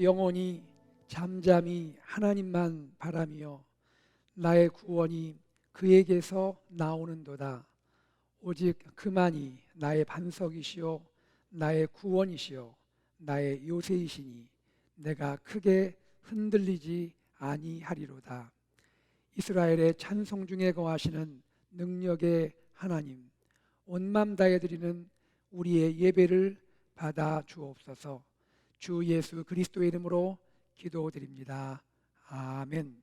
영원히 잠잠히 하나님만 바라며 나의 구원이 그에게서 나오는도다. 오직 그만이 나의 반석이시요 나의 구원이시요 나의 요새이시니 내가 크게 흔들리지 아니하리로다. 이스라엘의 찬송 중에 거하시는 능력의 하나님, 온 맘 다해 드리는 우리의 예배를 받아 주옵소서. 주 예수 그리스도의 이름으로 기도드립니다. 아멘.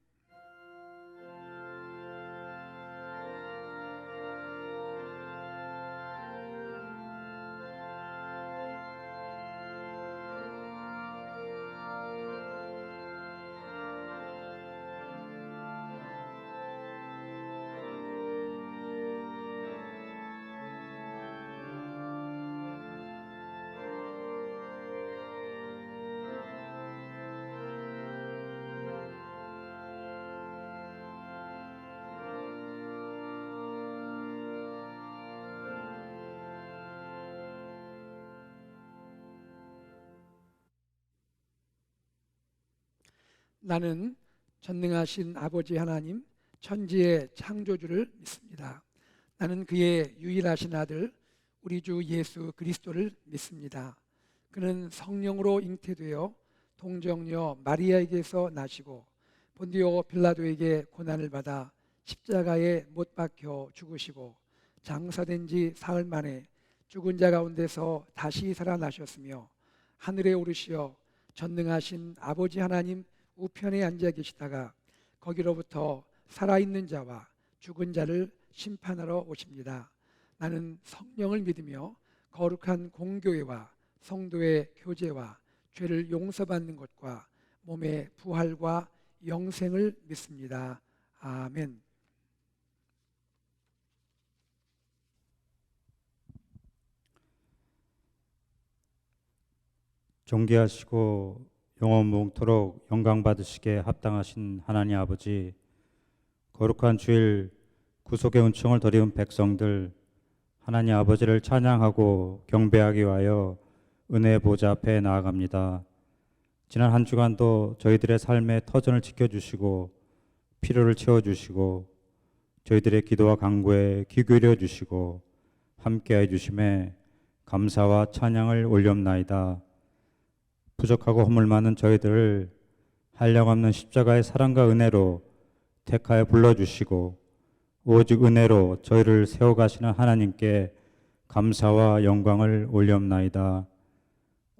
나는 전능하신 아버지 하나님, 천지의 창조주를 믿습니다. 나는 그의 유일하신 아들 우리 주 예수 그리스도를 믿습니다. 그는 성령으로 잉태되어 동정녀 마리아에게서 나시고 본디오 빌라도에게 고난을 받아 십자가에 못 박혀 죽으시고 장사된 지 사흘 만에 죽은 자 가운데서 다시 살아나셨으며 하늘에 오르시어 전능하신 아버지 하나님 우편에 앉아 계시다가 거기로부터 살아있는 자와 죽은 자를 심판하러 오십니다. 나는 성령을 믿으며 거룩한 공교회와 성도의 교제와 죄를 용서받는 것과 몸의 부활과 영생을 믿습니다. 아멘. 존귀하시고 영원 무궁토록 영광 받으시기에 합당하신 하나님 아버지, 거룩한 주일 구속의 은총을 드리운 백성들, 하나님 아버지를 찬양하고 경배하기 위하여 은혜의 보좌 앞에 나아갑니다. 지난 한 주간도 저희들의 삶의 터전을 지켜주시고 필요를 채워주시고 저희들의 기도와 간구에 귀 기울여 주시고 함께해 주심에 감사와 찬양을 올렸나이다. 부족하고 허물 많은 저희들을 한량없는 십자가의 사랑과 은혜로 택하여 불러주시고 오직 은혜로 저희를 세워가시는 하나님께 감사와 영광을 올렸나이다.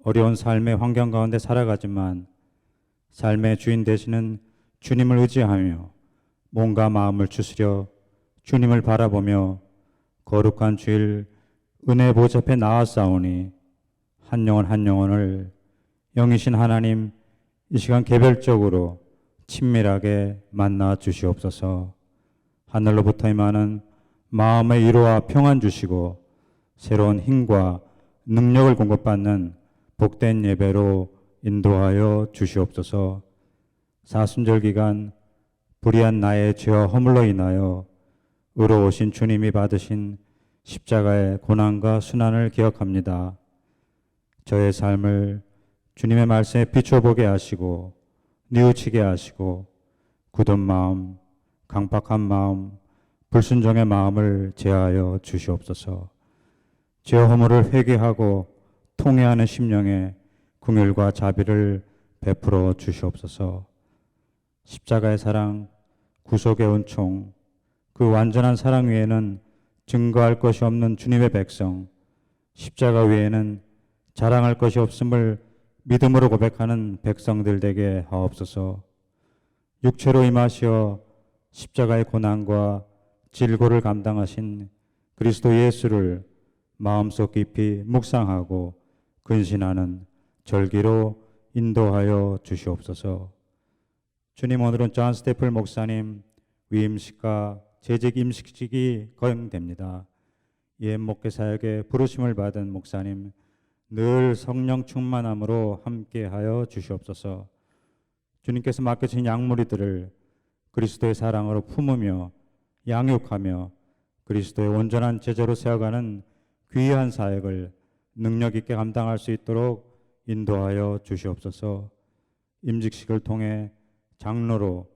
어려운 삶의 환경 가운데 살아가지만 삶의 주인 되시는 주님을 의지하며 몸과 마음을 추스려 주님을 바라보며 거룩한 주일 은혜 보좌 앞에 나아싸우니 한 영혼 한 영혼을 영이신 하나님 이 시간 개별적으로 친밀하게 만나 주시옵소서. 하늘로부터 임하는 마음의 위로와 평안 주시고 새로운 힘과 능력을 공급받는 복된 예배로 인도하여 주시옵소서. 사순절 기간 불의한 나의 죄와 허물로 인하여 의로우신 주님이 받으신 십자가의 고난과 순환을 기억합니다. 저의 삶을 주님의 말씀에 비춰보게 하시고 뉘우치게 하시고 굳은 마음, 강팍한 마음, 불순종의 마음을 제하여 주시옵소서. 죄와 허물을 회개하고 통회하는 심령에 긍휼과 자비를 베풀어 주시옵소서. 십자가의 사랑, 구속의 은총, 그 완전한 사랑 위에는 증거할 것이 없는 주님의 백성, 십자가 위에는 자랑할 것이 없음을 믿음으로 고백하는 백성들 되게 하옵소서. 육체로 임하시어 십자가의 고난과 질고를 감당하신 그리스도 예수를 마음속 깊이 묵상하고 근신하는 절기로 인도하여 주시옵소서. 주님, 오늘은 존 스테플 목사님 위임식과 재직 임식직이 거행됩니다. 옛 목회 사역에 부르심을 받은 목사님 늘 성령 충만함으로 함께하여 주시옵소서. 주님께서 맡겨주신 양무리들을 그리스도의 사랑으로 품으며 양육하며 그리스도의 온전한 제자로 세워가는 귀한 사역을 능력 있게 감당할 수 있도록 인도하여 주시옵소서. 임직식을 통해 장로로,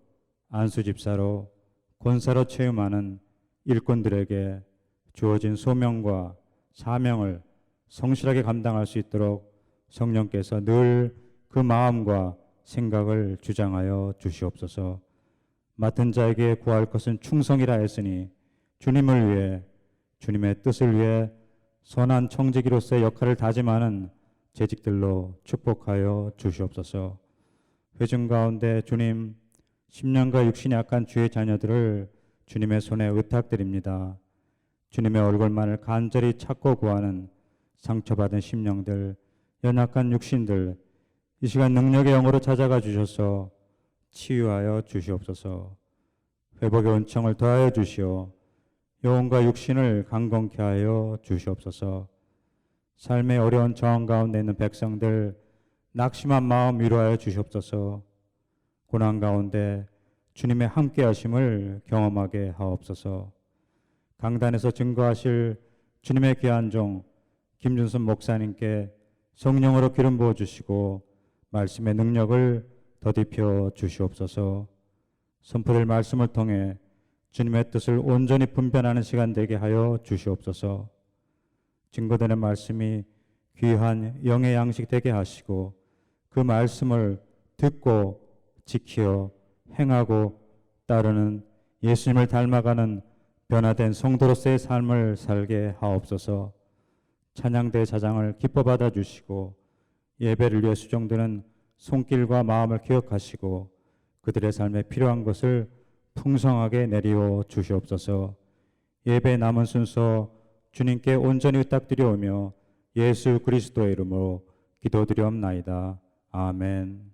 안수집사로, 권사로 체험하는 일꾼들에게 주어진 소명과 사명을 성실하게 감당할 수 있도록 성령께서 늘 그 마음과 생각을 주장하여 주시옵소서. 맡은 자에게 구할 것은 충성이라 했으니 주님을 위해, 주님의 뜻을 위해 선한 청지기로서의 역할을 다짐하는 재직들로 축복하여 주시옵소서. 회중 가운데 주님, 심령과 육신이 약한 주의 자녀들을 주님의 손에 의탁드립니다. 주님의 얼굴만을 간절히 찾고 구하는 상처받은 심령들, 연약한 육신들, 이 시간 능력의 영으로 찾아가 주셔서 치유하여 주시옵소서. 회복의 은총을 더하여 주시오. 영혼과 육신을 강건케 하여 주시옵소서. 삶의 어려운 저항 가운데 있는 백성들 낙심한 마음 위로하여 주시옵소서. 고난 가운데 주님의 함께 하심을 경험하게 하옵소서. 강단에서 증거하실 주님의 귀한 종 김준선 목사님께 성령으로 기름 부어 주시고 말씀의 능력을 더딥혀 주시옵소서. 선포될 말씀을 통해 주님의 뜻을 온전히 분별하는 시간 되게 하여 주시옵소서. 증거되는 말씀이 귀한 영의 양식 되게 하시고 그 말씀을 듣고 지키어 행하고 따르는 예수님을 닮아가는 변화된 성도로서의 삶을 살게 하옵소서. 찬양대 자장을 기뻐 받아 주시고 예배를 위해 수종드는 손길과 마음을 기억하시고 그들의 삶에 필요한 것을 풍성하게 내리워 주시옵소서. 예배 남은 순서 주님께 온전히 부탁드려오며 예수 그리스도의 이름으로 기도드리옵나이다. 아멘.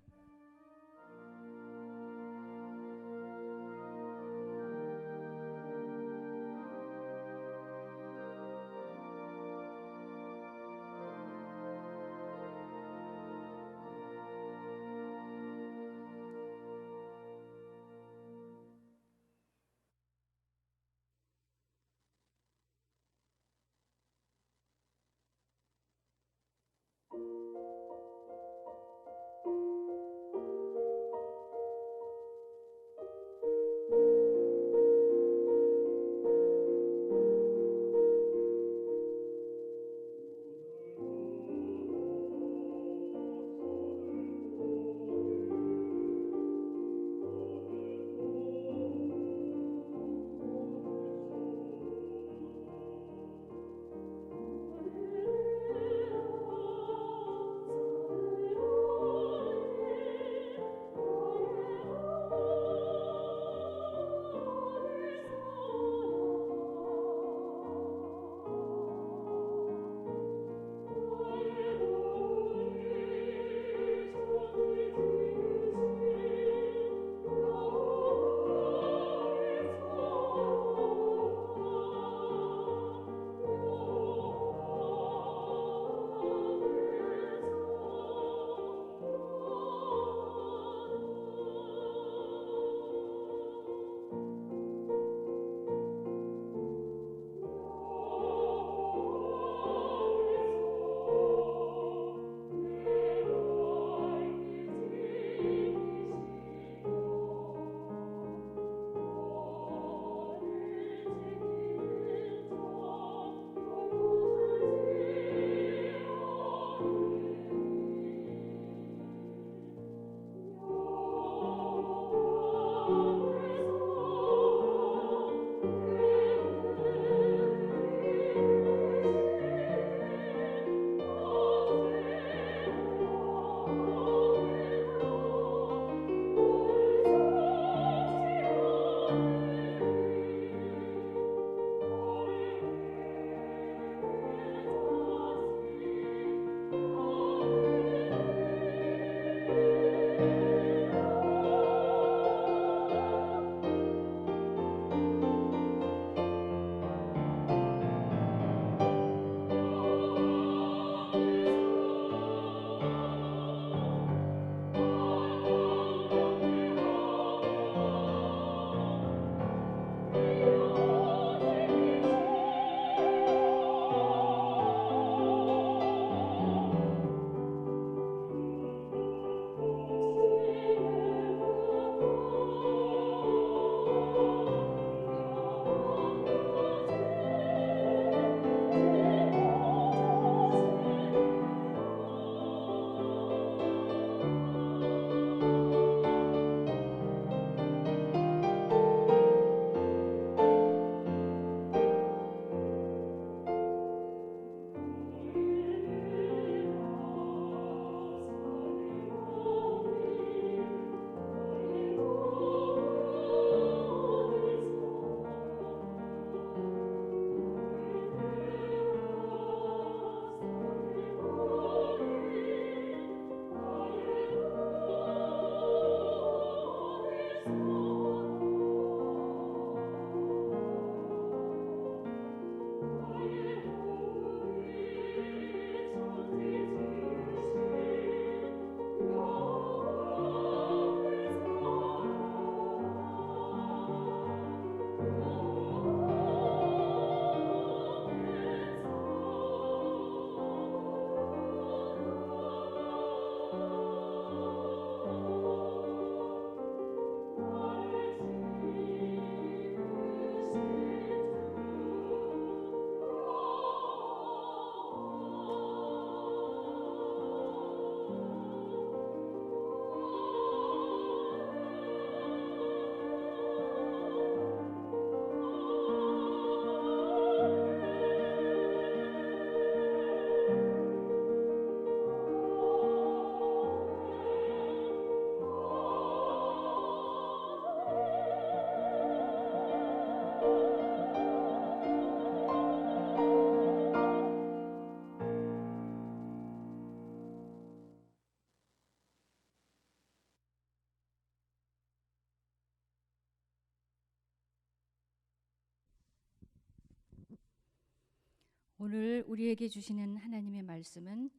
오늘 우리에게 주시는 하나님의 말씀은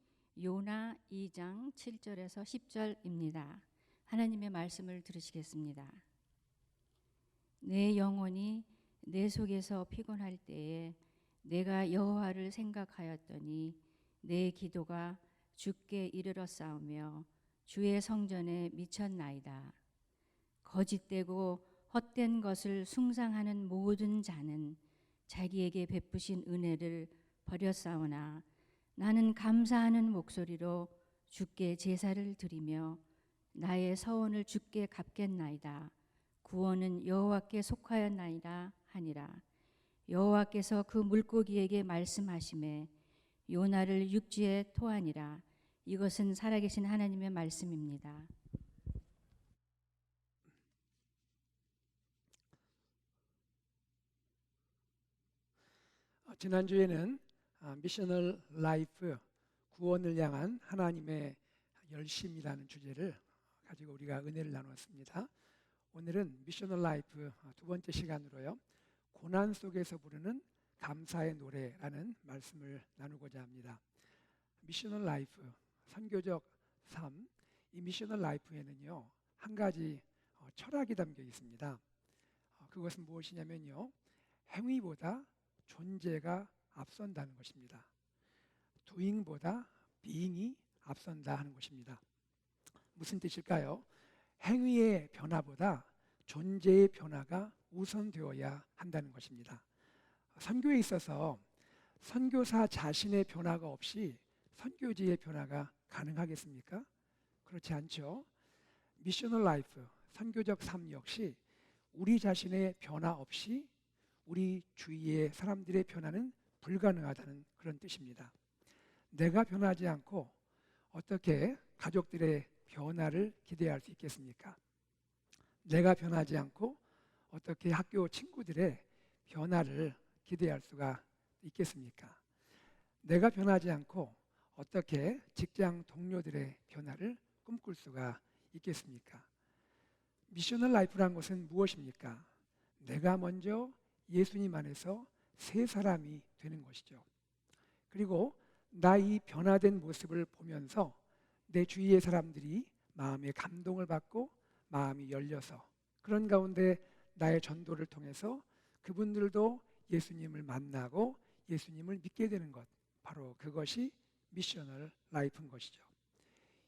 요나 2장 7절에서 10절입니다. 하나님의 말씀을 들으시겠습니다. 내 영혼이 내 속에서 피곤할 때에 내가 여호와를 생각하였더니 내 기도가 주께 이르렀사오며 주의 성전에 미쳤나이다. 거짓되고 헛된 것을 숭상하는 모든 자는 자기에게 베푸신 은혜를 버렸사오나 나는 감사하는 목소리로 주께 제사를 드리며 나의 서원을 주께 갚겠나이다. 구원은 여호와께 속하였나이다 하니라. 여호와께서 그 물고기에게 말씀하시매 요나를 육지에 토하니라. 이것은 살아계신 하나님의 말씀입니다. 지난주에는 미셔널 라이프, 구원을 향한 하나님의 열심이라는 주제를 가지고 우리가 은혜를 나눴습니다. 오늘은 미셔널 라이프 두 번째 시간으로요, 고난 속에서 부르는 감사의 노래라는 말씀을 나누고자 합니다. 미셔널 라이프, 선교적 삶, 이 미셔널 라이프에는요 한 가지 철학이 담겨 있습니다. 그것은 무엇이냐면요, 행위보다 존재가 앞선다는 것입니다. doing보다 being이 앞선다 하는 것입니다. 무슨 뜻일까요? 행위의 변화보다 존재의 변화가 우선되어야 한다는 것입니다. 선교에 있어서 선교사 자신의 변화가 없이 선교지의 변화가 가능하겠습니까? 그렇지 않죠. 미셔널 라이프, 선교적 삶 역시 우리 자신의 변화 없이 우리 주위의 사람들의 변화는 불가능하다는 그런 뜻입니다. 내가 변하지 않고 어떻게 가족들의 변화를 기대할 수 있겠습니까? 내가 변하지 않고 어떻게 학교 친구들의 변화를 기대할 수가 있겠습니까? 내가 변하지 않고 어떻게 직장 동료들의 변화를 꿈꿀 수가 있겠습니까? 미셔널 라이프란 것은 무엇입니까? 내가 먼저 예수님 안에서 새 사람이 되는 것이죠. 그리고 나의 변화된 모습을 보면서 내 주위의 사람들이 마음의 감동을 받고 마음이 열려서 그런 가운데 나의 전도를 통해서 그분들도 예수님을 만나고 예수님을 믿게 되는 것, 바로 그것이 미셔널 라이프인 것이죠.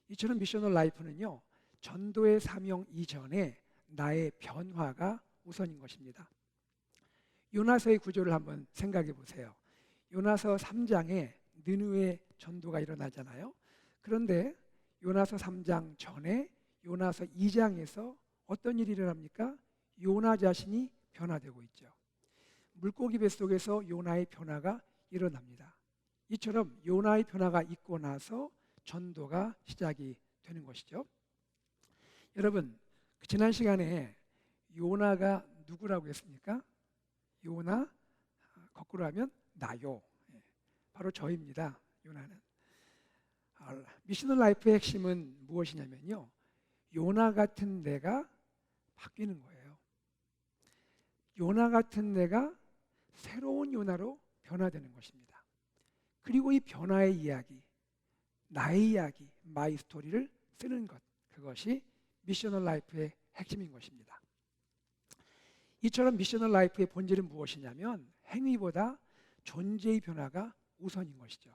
이처럼 미셔널 라이프는요, 전도의 사명 이전에 나의 변화가 우선인 것입니다. 요나서의 구조를 한번 생각해 보세요. 요나서 3장에 느느웨 전도가 일어나잖아요. 그런데 요나서 3장 전에 요나서 2장에서 어떤 일이 일어납니까? 요나 자신이 변화되고 있죠. 물고기 뱃속에서 요나의 변화가 일어납니다. 이처럼 요나의 변화가 있고 나서 전도가 시작이 되는 것이죠. 여러분, 지난 시간에 요나가 누구라고 했습니까? 요나, 거꾸로 하면 나요. 바로 저입니다. 요나는. 미셔널 라이프의 핵심은 무엇이냐면요, 요나 같은 내가 바뀌는 거예요. 요나 같은 내가 새로운 요나로 변화되는 것입니다. 그리고 이 변화의 이야기, 나의 이야기, 마이 스토리를 쓰는 것, 그것이 미셔널 라이프의 핵심인 것입니다. 이처럼 미셔널 라이프의 본질은 무엇이냐면 행위보다 존재의 변화가 우선인 것이죠.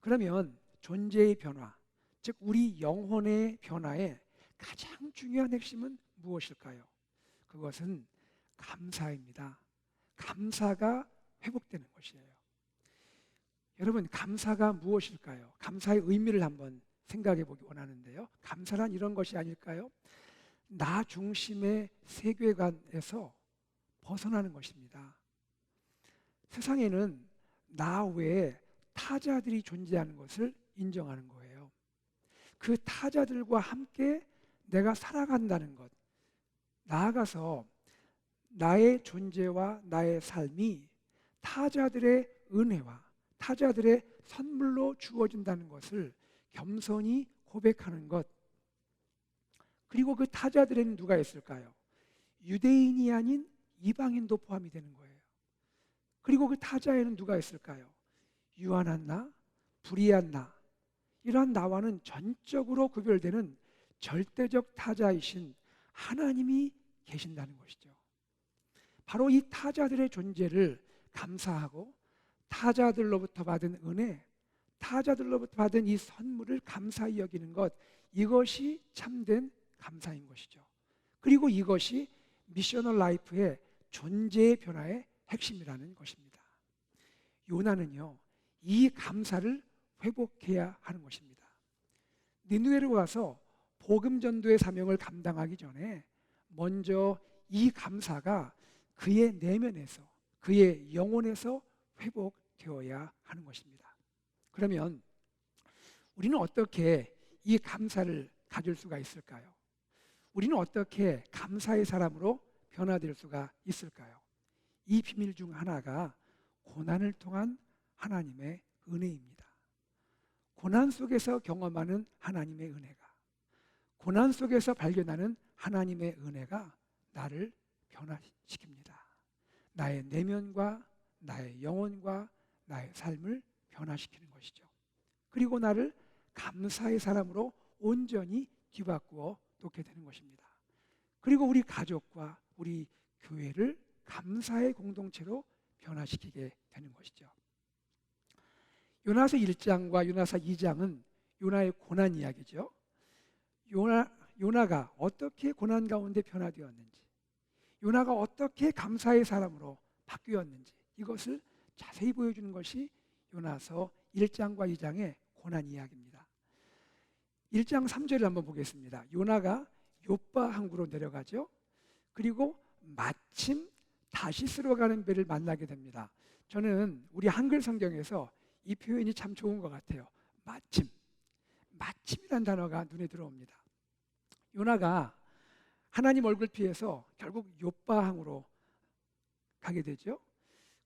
그러면 존재의 변화, 즉 우리 영혼의 변화의 가장 중요한 핵심은 무엇일까요? 그것은 감사입니다. 감사가 회복되는 것이에요. 여러분, 감사가 무엇일까요? 감사의 의미를 한번 생각해 보기 원하는데요. 감사란 이런 것이 아닐까요? 나 중심의 세계관에서 벗어나는 것입니다. 세상에는 나 외에 타자들이 존재하는 것을 인정하는 거예요. 그 타자들과 함께 내가 살아간다는 것, 나아가서 나의 존재와 나의 삶이 타자들의 은혜와 타자들의 선물로 주어진다는 것을 겸손히 고백하는 것. 그리고 그 타자들에는 누가 있을까요? 유대인이 아닌 이방인도 포함이 되는 거예요. 그리고 그 타자에는 누가 있을까요? 유한한 나, 불의한 나, 이러한 나와는 전적으로 구별되는 절대적 타자이신 하나님이 계신다는 것이죠. 바로 이 타자들의 존재를 감사하고 타자들로부터 받은 은혜, 타자들로부터 받은 이 선물을 감사히 여기는 것, 이것이 참된 감사인 것이죠. 그리고 이것이 미셔널 라이프의 존재의 변화의 핵심이라는 것입니다. 요나는요, 이 감사를 회복해야 하는 것입니다. 니느웨로 가서 복음 전도의 사명을 감당하기 전에 먼저 이 감사가 그의 내면에서, 그의 영혼에서 회복되어야 하는 것입니다. 그러면 우리는 어떻게 이 감사를 가질 수가 있을까요? 우리는 어떻게 감사의 사람으로 변화될 수가 있을까요? 이 비밀 중 하나가 고난을 통한 하나님의 은혜입니다. 고난 속에서 경험하는 하나님의 은혜가, 고난 속에서 발견하는 하나님의 은혜가 나를 변화시킵니다. 나의 내면과 나의 영혼과 나의 삶을 변화시키는 것이죠. 그리고 나를 감사의 사람으로 온전히 뒤바꾸어 놓게 되는 것입니다. 그리고 우리 가족과 우리 교회를 감사의 공동체로 변화시키게 되는 것이죠. 요나서 1장과 요나서 2장은 요나의 고난 이야기죠. 요나가 어떻게 고난 가운데 변화되었는지, 요나가 어떻게 감사의 사람으로 바뀌었는지, 이것을 자세히 보여주는 것이 요나서 1장과 2장의 고난 이야기입니다. 1장 3절을 한번 보겠습니다. 요나가 요빠 항구로 내려가죠. 그리고 마침 다시스로 가는 배를 만나게 됩니다. 저는 우리 한글 성경에서 이 표현이 참 좋은 것 같아요. 마침. 마침이란 단어가 눈에 들어옵니다. 요나가 하나님 얼굴 피해서 결국 요빠 항으로 가게 되죠.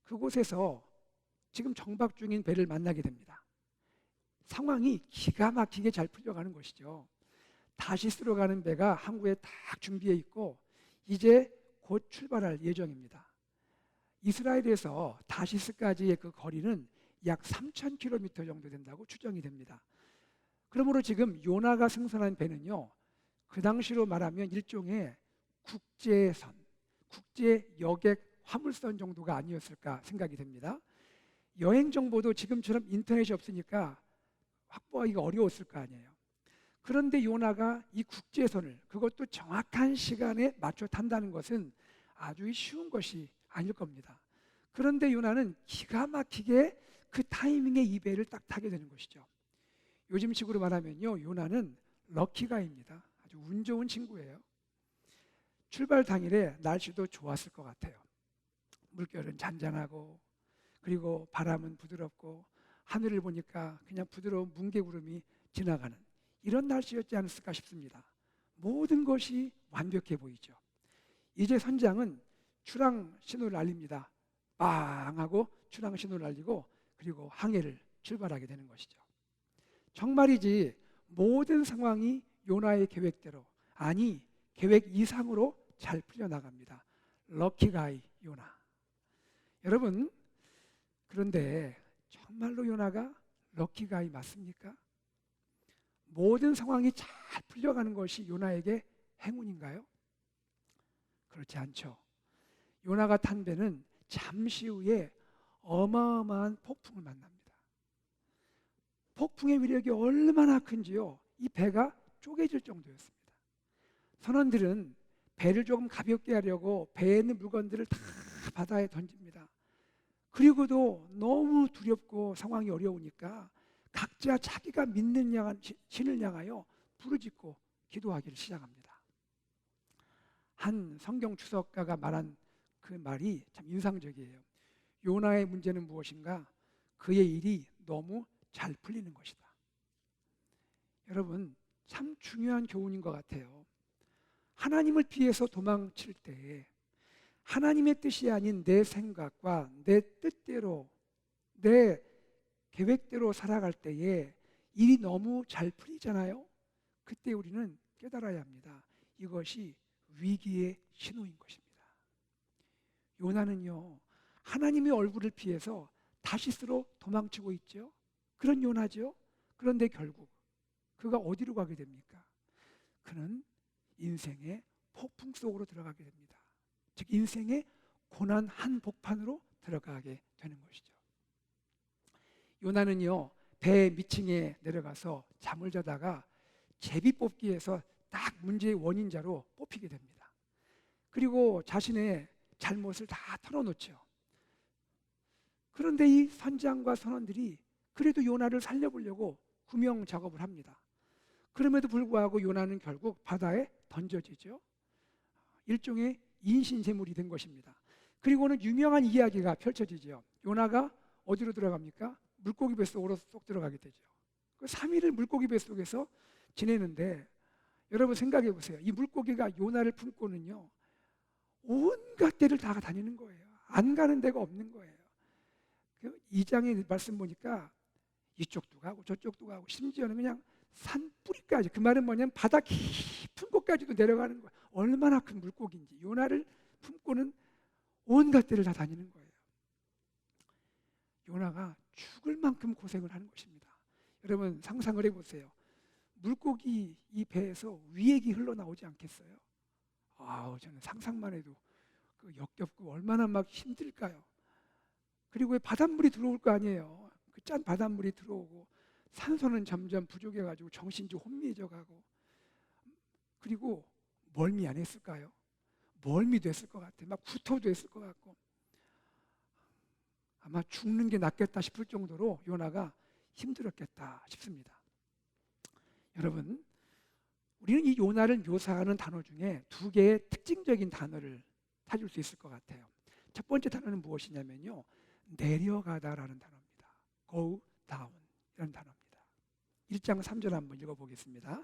그곳에서 지금 정박 중인 배를 만나게 됩니다. 상황이 기가 막히게 잘 풀려가는 것이죠. 다시스로 가는 배가 항구에 딱 준비해 있고 이제 곧 출발할 예정입니다. 이스라엘에서 다시스까지의 그 거리는 약 3,000km 정도 된다고 추정이 됩니다. 그러므로 지금 요나가 승선한 배는요, 그 당시로 말하면 일종의 국제선, 국제 여객 화물선 정도가 아니었을까 생각이 됩니다. 여행 정보도 지금처럼 인터넷이 없으니까 확보하기가 어려웠을 거 아니에요. 그런데 요나가 이 국제선을, 그것도 정확한 시간에 맞춰 탄다는 것은 아주 쉬운 것이 아닐 겁니다. 그런데 요나는 기가 막히게 그 타이밍에 이 배를 딱 타게 되는 것이죠. 요즘식으로 말하면요, 요나는 럭키가입니다. 아주 운 좋은 친구예요. 출발 당일에 날씨도 좋았을 것 같아요. 물결은 잔잔하고, 그리고 바람은 부드럽고, 하늘을 보니까 그냥 부드러운 뭉게구름이 지나가는 이런 날씨였지 않았을까 싶습니다. 모든 것이 완벽해 보이죠. 이제 선장은 출항 신호를 알립니다. 빵 하고 출항 신호를 알리고, 그리고 항해를 출발하게 되는 것이죠. 정말이지 모든 상황이 요나의 계획대로, 아니 계획 이상으로 잘 풀려나갑니다. 럭키가이 요나. 여러분, 그런데 정말로 요나가 럭키가이 맞습니까? 모든 상황이 잘 풀려가는 것이 요나에게 행운인가요? 그렇지 않죠. 요나가 탄 배는 잠시 후에 어마어마한 폭풍을 만납니다. 폭풍의 위력이 얼마나 큰지요, 이 배가 쪼개질 정도였습니다. 선원들은 배를 조금 가볍게 하려고 배에 있는 물건들을 다 바다에 던집니다. 그리고도 너무 두렵고 상황이 어려우니까 각자 자기가 믿는 신을 향하여 부르짖고 기도하기를 시작합니다. 한 성경 주석가가 말한 그 말이 참 인상적이에요. 요나의 문제는 무엇인가? 그의 일이 너무 잘 풀리는 것이다. 여러분, 참 중요한 교훈인 것 같아요. 하나님을 피해서 도망칠 때에 하나님의 뜻이 아닌 내 생각과 내 뜻대로, 내 계획대로 살아갈 때에 일이 너무 잘 풀리잖아요. 그때 우리는 깨달아야 합니다. 이것이 위기의 신호인 것입니다. 요나는요, 하나님의 얼굴을 피해서 다시스로 도망치고 있죠. 그런 요나죠. 그런데 결국 그가 어디로 가게 됩니까? 그는 인생의 폭풍 속으로 들어가게 됩니다. 즉 인생의 고난 한복판으로 들어가게 되는 것이죠. 요나는요, 배 밑층에 내려가서 잠을 자다가 제비 뽑기에서 딱 문제의 원인자로 뽑히게 됩니다. 그리고 자신의 잘못을 다 털어놓죠. 그런데 이 선장과 선원들이 그래도 요나를 살려보려고 구명 작업을 합니다. 그럼에도 불구하고 요나는 결국 바다에 던져지죠. 일종의 인신제물이 된 것입니다. 그리고는 유명한 이야기가 펼쳐지죠. 요나가 어디로 들어갑니까? 물고기 뱃속으로 쏙 들어가게 되죠. 그 3일을 물고기 뱃속에서 지내는데 여러분 생각해 보세요. 이 물고기가 요나를 품고는요, 온갖 데를 다 다니는 거예요. 안 가는 데가 없는 거예요. 그 2장의 말씀 보니까 이쪽도 가고 저쪽도 가고 심지어는 그냥 산 뿌리까지, 그 말은 뭐냐면 바다 깊은 곳까지도 내려가는 거예요. 얼마나 큰 물고기인지. 요나를 품고는 온갖 데를 다 다니는 거예요. 요나가 죽을 만큼 고생을 하는 것입니다. 여러분 상상을 해보세요. 물고기 이 배에서 위액이 흘러나오지 않겠어요? 저는 상상만 해도 그 역겹고 얼마나 막 힘들까요? 그리고 바닷물이 들어올 거 아니에요. 그 짠 바닷물이 들어오고 산소는 점점 부족해가지고 정신이 혼미해져 가고, 그리고 멀미 안 했을까요? 멀미도 했을 것 같아요. 막 구토도 했을 것 같고, 아마 죽는 게 낫겠다 싶을 정도로 요나가 힘들었겠다 싶습니다. 여러분, 우리는 이 요나를 묘사하는 단어 중에 2개의 특징적인 단어를 찾을 수 있을 것 같아요. 첫 번째 단어는 무엇이냐면요, 내려가다라는 단어입니다. Go down 이라는 단어입니다. 1장 3절 한번 읽어보겠습니다.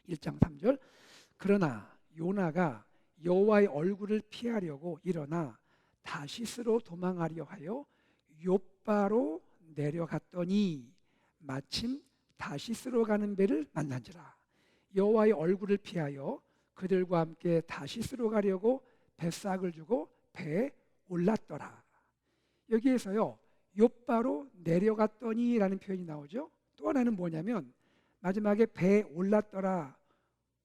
1장 3절. 그러나 요나가 여호와의 얼굴을 피하려고 일어나 다시스로 도망하려 하여 욥바로 내려갔더니 마침 다시스로 가는 배를 만난지라. 여호와의 얼굴을 피하여 그들과 함께 다시스로 가려고 뱃삭을 주고 배에 올랐더라. 여기에서요, 욥바로 내려갔더니라는 표현이 나오죠. 또 하나는 뭐냐면 마지막에 배에 올랐더라.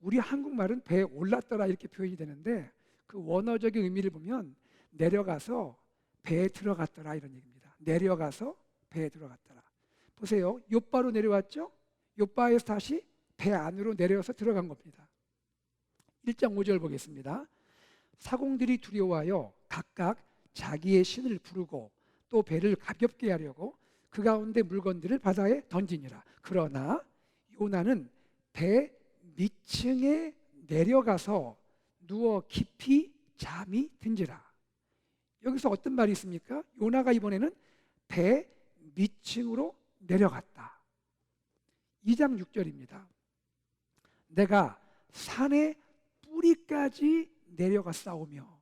우리 한국말은 배에 올랐더라 이렇게 표현이 되는데, 그 원어적인 의미를 보면 내려가서 배에 들어갔더라 이런 얘기입니다. 내려가서 배에 들어갔더라. 보세요. 욥바로 내려왔죠. 욥바에서 다시 배 안으로 내려서 들어간 겁니다. 1장 5절 보겠습니다. 사공들이 두려워하여 각각 자기의 신을 부르고 또 배를 가볍게 하려고 그 가운데 물건들을 바다에 던지니라. 그러나 요나는 배 밑층에 내려가서 누워 깊이 잠이 든지라. 여기서 어떤 말이 있습니까? 요나가 이번에는 배 밑층으로 내려갔다. 2장 6절입니다. 내가 산의 뿌리까지 내려갔사오며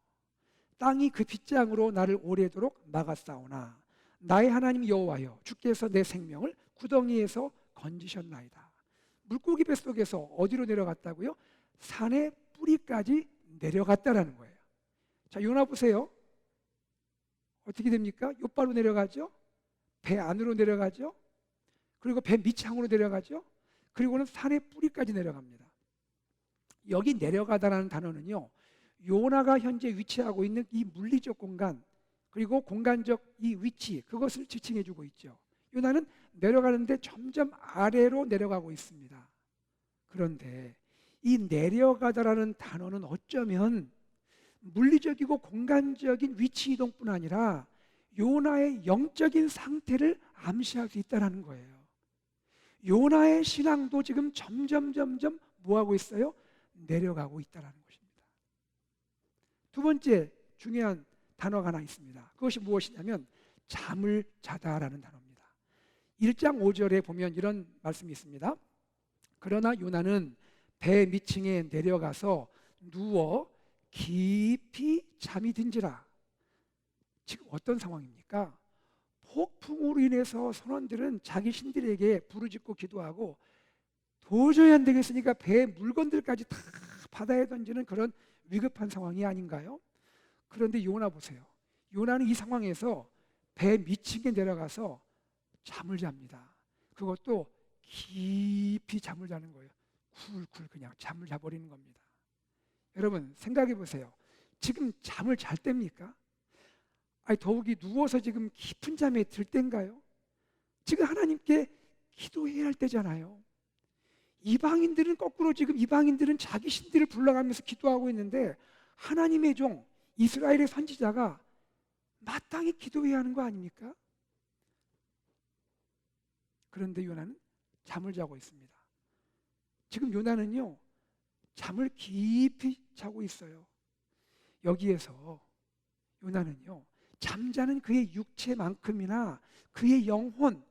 땅이 그 빗장으로 나를 오래도록 막았사오나 나의 하나님 여호와여, 주께서 내 생명을 구덩이에서 건지셨나이다. 물고기 뱃속에서 어디로 내려갔다고요? 산의 뿌리까지 내려갔다라는 거예요. 자, 요나 보세요. 어떻게 됩니까? 욥바로 내려가죠. 배 안으로 내려가죠. 그리고 배 밑창으로 내려가죠. 그리고는 산의 뿌리까지 내려갑니다. 여기 내려가다라는 단어는요, 요나가 현재 위치하고 있는 이 물리적 공간, 그리고 공간적 이 위치, 그것을 지칭해 주고 있죠. 요나는 내려가는데 점점 아래로 내려가고 있습니다. 그런데 이 내려가다라는 단어는 어쩌면 물리적이고 공간적인 위치 이동뿐 아니라 요나의 영적인 상태를 암시할 수 있다는 거예요. 요나의 신앙도 지금 점점 뭐하고 있어요? 내려가고 있다는 것입니다. 두 번째 중요한 단어가 하나 있습니다. 그것이 무엇이냐면 잠을 자다라는 단어입니다. 1장 5절에 보면 이런 말씀이 있습니다. 그러나 요나는 배 밑층에 내려가서 누워 깊이 잠이 든지라. 지금 어떤 상황입니까? 폭풍으로 인해서 선원들은 자기 신들에게 부르짖고 기도하고 도저히 안 되겠으니까 배의 물건들까지 다 바다에 던지는 그런 위급한 상황이 아닌가요? 그런데 요나 보세요. 요나는 이 상황에서 배 밑층에 내려가서 잠을 잡니다. 그것도 깊이 잠을 자는 거예요. 쿨쿨 그냥 잠을 자버리는 겁니다. 여러분 생각해 보세요. 지금 잠을 잘 때입니까? 아니 더욱이 누워서 지금 깊은 잠에 들 때인가요? 지금 하나님께 기도해야 할 때잖아요. 이방인들은 거꾸로 지금 이방인들은 자기 신들을 불러가면서 기도하고 있는데 하나님의 종 이스라엘의 선지자가 마땅히 기도해야 하는 거 아닙니까? 그런데 요나는 잠을 자고 있습니다. 지금 요나는요 잠을 깊이 자고 있어요. 여기에서 요나는요 잠자는 그의 육체만큼이나 그의 영혼,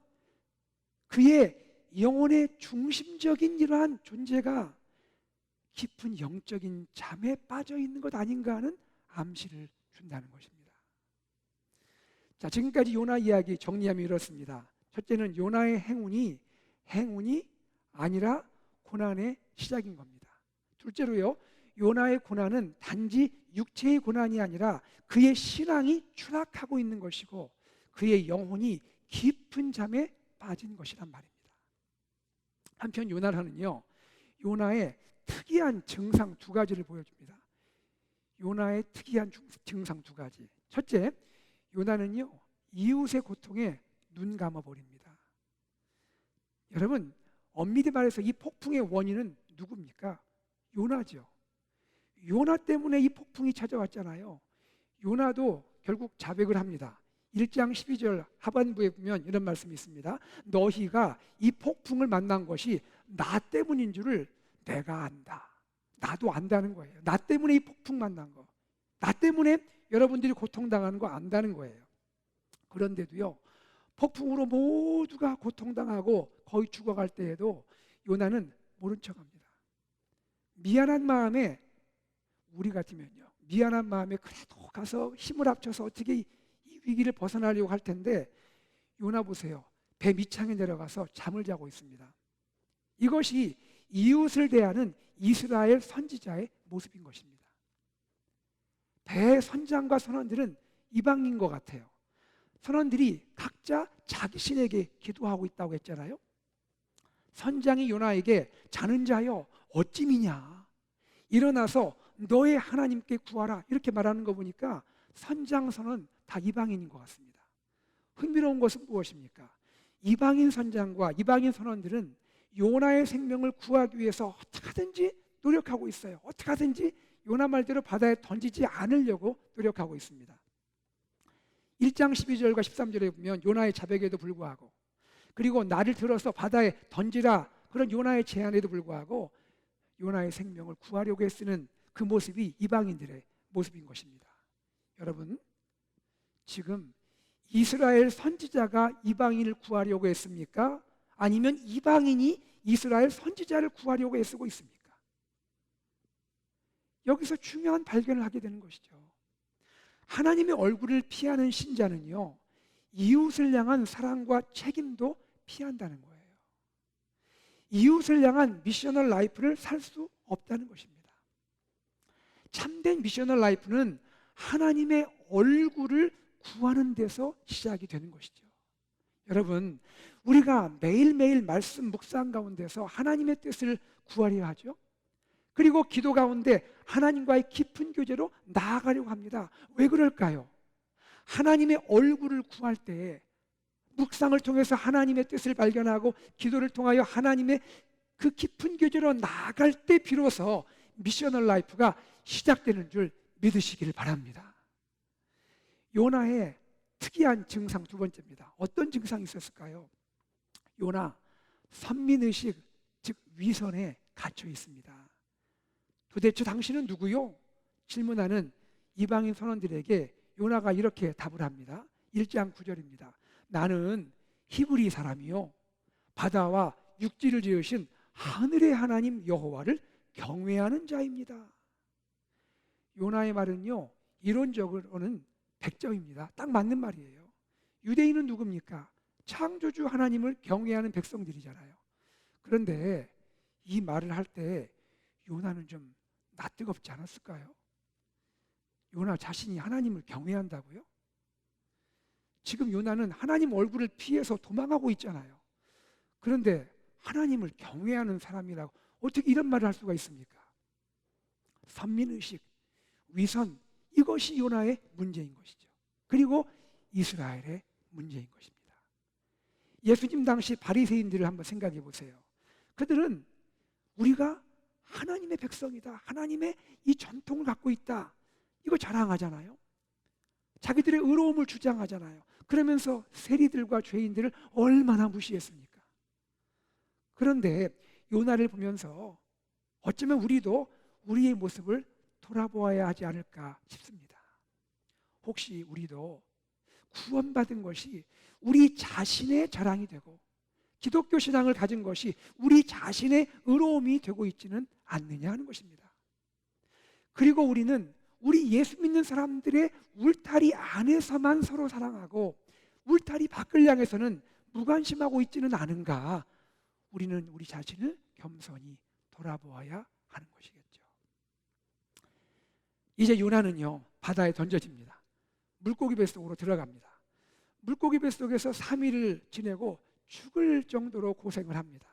그의 영혼의 중심적인 이러한 존재가 깊은 영적인 잠에 빠져 있는 것 아닌가 하는 암시를 준다는 것입니다. 자, 지금까지 요나 이야기 정리하면 이렇습니다. 첫째는 요나의 행운이 아니라 고난의 시작인 겁니다. 둘째로요, 요나의 고난은 단지 육체의 고난이 아니라 그의 신앙이 추락하고 있는 것이고 그의 영혼이 깊은 잠에 빠진 것이란 말입니다. 한편 요나는요, 요나의 특이한 증상 두 가지를 보여줍니다. 요나의 특이한 증상 두 가지. 첫째, 요나는요 이웃의 고통에 눈 감아버립니다. 여러분 엄밀히 말해서 이 폭풍의 원인은 누굽니까? 요나죠. 요나 때문에 이 폭풍이 찾아왔잖아요. 요나도 결국 자백을 합니다. 1장 12절 하반부에 보면 이런 말씀이 있습니다. 너희가 이 폭풍을 만난 것이 나 때문인 줄을 내가 안다. 나도 안다는 거예요. 나 때문에 이 폭풍 만난 거, 나 때문에 여러분들이 고통당하는 거 안다는 거예요. 그런데도요 폭풍으로 모두가 고통당하고 거의 죽어갈 때에도 요나는 모른 척합니다. 미안한 마음에, 우리 같으면요 미안한 마음에 그래도 가서 힘을 합쳐서 어떻게 이 위기를 벗어나려고 할 텐데 요나 보세요. 배 밑창에 내려가서 잠을 자고 있습니다. 이것이 이웃을 대하는 이스라엘 선지자의 모습인 것입니다. 대선장과 선원들은 이방인 것 같아요. 선원들이 각자 자기 신에게 기도하고 있다고 했잖아요. 선장이 요나에게 자는 자여 어찌미냐, 일어나서 너의 하나님께 구하라, 이렇게 말하는 거 보니까 선장 선원 다 이방인인 것 같습니다. 흥미로운 것은 무엇입니까? 이방인 선장과 이방인 선원들은 요나의 생명을 구하기 위해서 어떻게 하든지 노력하고 있어요. 어떻게 하든지 요나 말대로 바다에 던지지 않으려고 노력하고 있습니다. 1장 12절과 13절에 보면 요나의 자백에도 불구하고, 그리고 나를 들어서 바다에 던지라, 그런 요나의 제안에도 불구하고 요나의 생명을 구하려고 애쓰는 그 모습이 이방인들의 모습인 것입니다. 여러분, 지금 이스라엘 선지자가 이방인을 구하려고 했습니까? 아니면 이방인이 이스라엘 선지자를 구하려고 애쓰고 있습니까? 여기서 중요한 발견을 하게 되는 것이죠. 하나님의 얼굴을 피하는 신자는요 이웃을 향한 사랑과 책임도 피한다는 거예요. 이웃을 향한 미셔널 라이프를 살 수 없다는 것입니다. 참된 미셔널 라이프는 하나님의 얼굴을 구하는 데서 시작이 되는 것이죠. 여러분, 우리가 매일매일 말씀 묵상 가운데서 하나님의 뜻을 구하려 하죠. 그리고 기도 가운데 하나님과의 깊은 교제로 나아가려고 합니다. 왜 그럴까요? 하나님의 얼굴을 구할 때, 묵상을 통해서 하나님의 뜻을 발견하고 기도를 통하여 하나님의 그 깊은 교제로 나아갈 때 비로소 미셔널 라이프가 시작되는 줄 믿으시기를 바랍니다. 요나의 특이한 증상 두 번째입니다. 어떤 증상이 있었을까요? 요나 선민의식, 즉 위선에 갇혀 있습니다. 도대체 당신은 누구요? 질문하는 이방인 선원들에게 요나가 이렇게 답을 합니다. 1장 9절입니다. 나는 히브리 사람이요 바다와 육지를 지으신 하늘의 하나님 여호와를 경외하는 자입니다. 요나의 말은요 이론적으로는 100점입니다. 딱 맞는 말이에요. 유대인은 누굽니까? 창조주 하나님을 경외하는 백성들이잖아요. 그런데 이 말을 할 때 요나는 좀 낯뜨겁지 않았을까요? 요나 자신이 하나님을 경외한다고요? 지금 요나는 하나님 얼굴을 피해서 도망하고 있잖아요. 그런데 하나님을 경외하는 사람이라고 어떻게 이런 말을 할 수가 있습니까? 선민의식, 위선, 이것이 요나의 문제인 것이죠. 그리고 이스라엘의 문제인 것입니다. 예수님 당시 바리새인들을 한번 생각해 보세요. 그들은 우리가 하나님의 백성이다, 하나님의 이 전통을 갖고 있다, 이거 자랑하잖아요. 자기들의 의로움을 주장하잖아요. 그러면서 세리들과 죄인들을 얼마나 무시했습니까? 그런데 요나를 보면서 어쩌면 우리도 우리의 모습을 돌아보아야 하지 않을까 싶습니다. 혹시 우리도 구원받은 것이 우리 자신의 자랑이 되고 기독교 신앙을 가진 것이 우리 자신의 의로움이 되고 있지는 않느냐 하는 것입니다. 그리고 우리는 우리 예수 믿는 사람들의 울타리 안에서만 서로 사랑하고 울타리 밖을 향해서는 무관심하고 있지는 않은가? 우리는 우리 자신을 겸손히 돌아보아야 하는 것이겠죠. 이제 요나는요, 바다에 던져집니다. 물고기 뱃속으로 들어갑니다. 물고기 뱃속에서 3일을 지내고 죽을 정도로 고생을 합니다.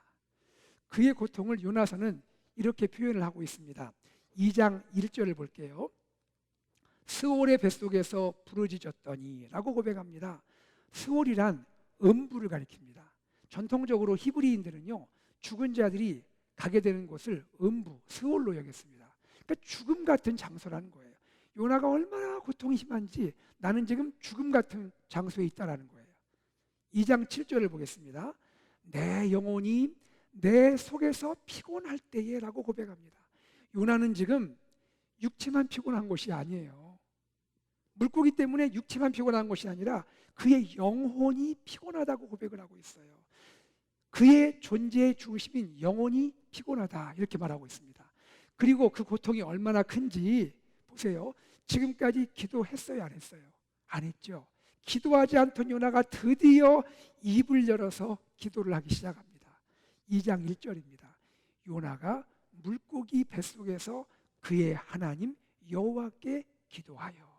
그의 고통을 요나서는 이렇게 표현을 하고 있습니다. 2장 1절을 볼게요. 스올의 뱃속에서 부르짖었더니 라고 고백합니다. 스올이란 음부를 가리킵니다. 전통적으로 히브리인들은요, 죽은 자들이 가게 되는 곳을 음부, 스올로 여겼습니다. 그러니까 죽음 같은 장소라는 거예요. 요나가 얼마나 고통이 심한지 나는 지금 죽음 같은 장소에 있다라는 거예요. 2장 7절을 보겠습니다. 내 영혼이 내 속에서 피곤할 때에 라고 고백합니다. 요나는 지금 육체만 피곤한 것이 아니에요. 물고기 때문에 육체만 피곤한 것이 아니라 그의 영혼이 피곤하다고 고백을 하고 있어요. 그의 존재의 중심인 영혼이 피곤하다 이렇게 말하고 있습니다. 그리고 그 고통이 얼마나 큰지 보세요. 지금까지 기도했어요, 안 했어요? 안 했죠. 기도하지 않던 요나가 드디어 입을 열어서 기도를 하기 시작합니다. 2장 1절입니다. 요나가 물고기 뱃속에서 그의 하나님 여호와께 기도하여.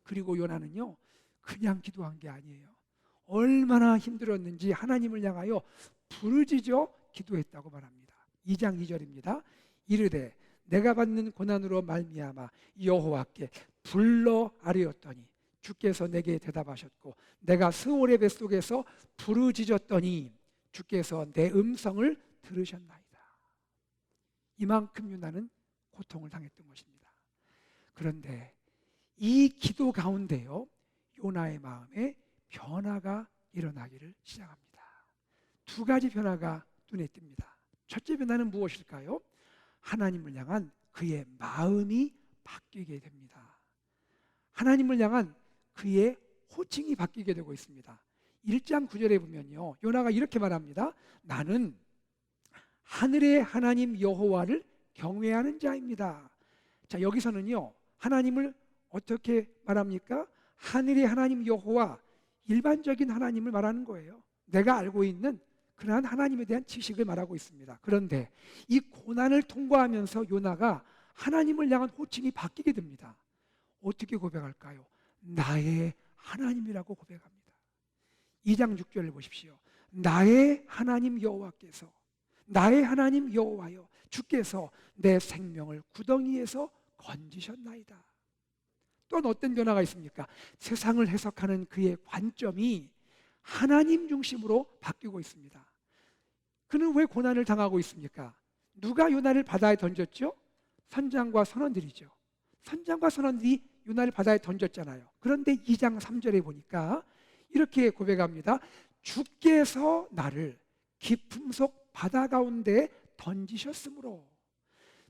그리고 요나는요, 그냥 기도한 게 아니에요. 얼마나 힘들었는지 하나님을 향하여 부르짖어 기도했다고 말합니다. 2장 2절입니다. 이르되 내가 받는 고난으로 말미암아 여호와께 불러 아뢰었더니 주께서 내게 대답하셨고 내가 스올의 뱃속에서 부르짖었더니 주께서 내 음성을 들으셨나이다. 이만큼 요나는 고통을 당했던 것입니다. 그런데 이 기도 가운데요, 요나의 마음에 변화가 일어나기를 시작합니다. 두 가지 변화가 눈에 띕니다. 첫째 변화는 무엇일까요? 하나님을 향한 그의 마음이 바뀌게 됩니다. 하나님을 향한 그의 호칭이 바뀌게 되고 있습니다. 1장 9절에 보면요, 요나가 이렇게 말합니다. 나는 하늘의 하나님 여호와를 경외하는 자입니다. 자, 여기서는요, 하나님을 어떻게 말합니까? 하늘의 하나님 여호와, 일반적인 하나님을 말하는 거예요. 내가 알고 있는 그러한 하나님에 대한 지식을 말하고 있습니다. 그런데 이 고난을 통과하면서 요나가 하나님을 향한 호칭이 바뀌게 됩니다. 어떻게 고백할까요? 나의 하나님이라고 고백합니다. 2장 6절을 보십시오. 나의 하나님 여호와께서, 나의 하나님 여호와여, 주께서 내 생명을 구덩이에서 건지셨나이다. 또 어떤 변화가 있습니까? 세상을 해석하는 그의 관점이 하나님 중심으로 바뀌고 있습니다. 그는 왜 고난을 당하고 있습니까? 누가 요나를 바다에 던졌죠? 선장과 선원들이죠. 선장과 선원들이 요나를 바다에 던졌잖아요. 그런데 2장 3절에 보니까 이렇게 고백합니다. 주께서 나를 깊음 속 바다 가운데 던지셨으므로.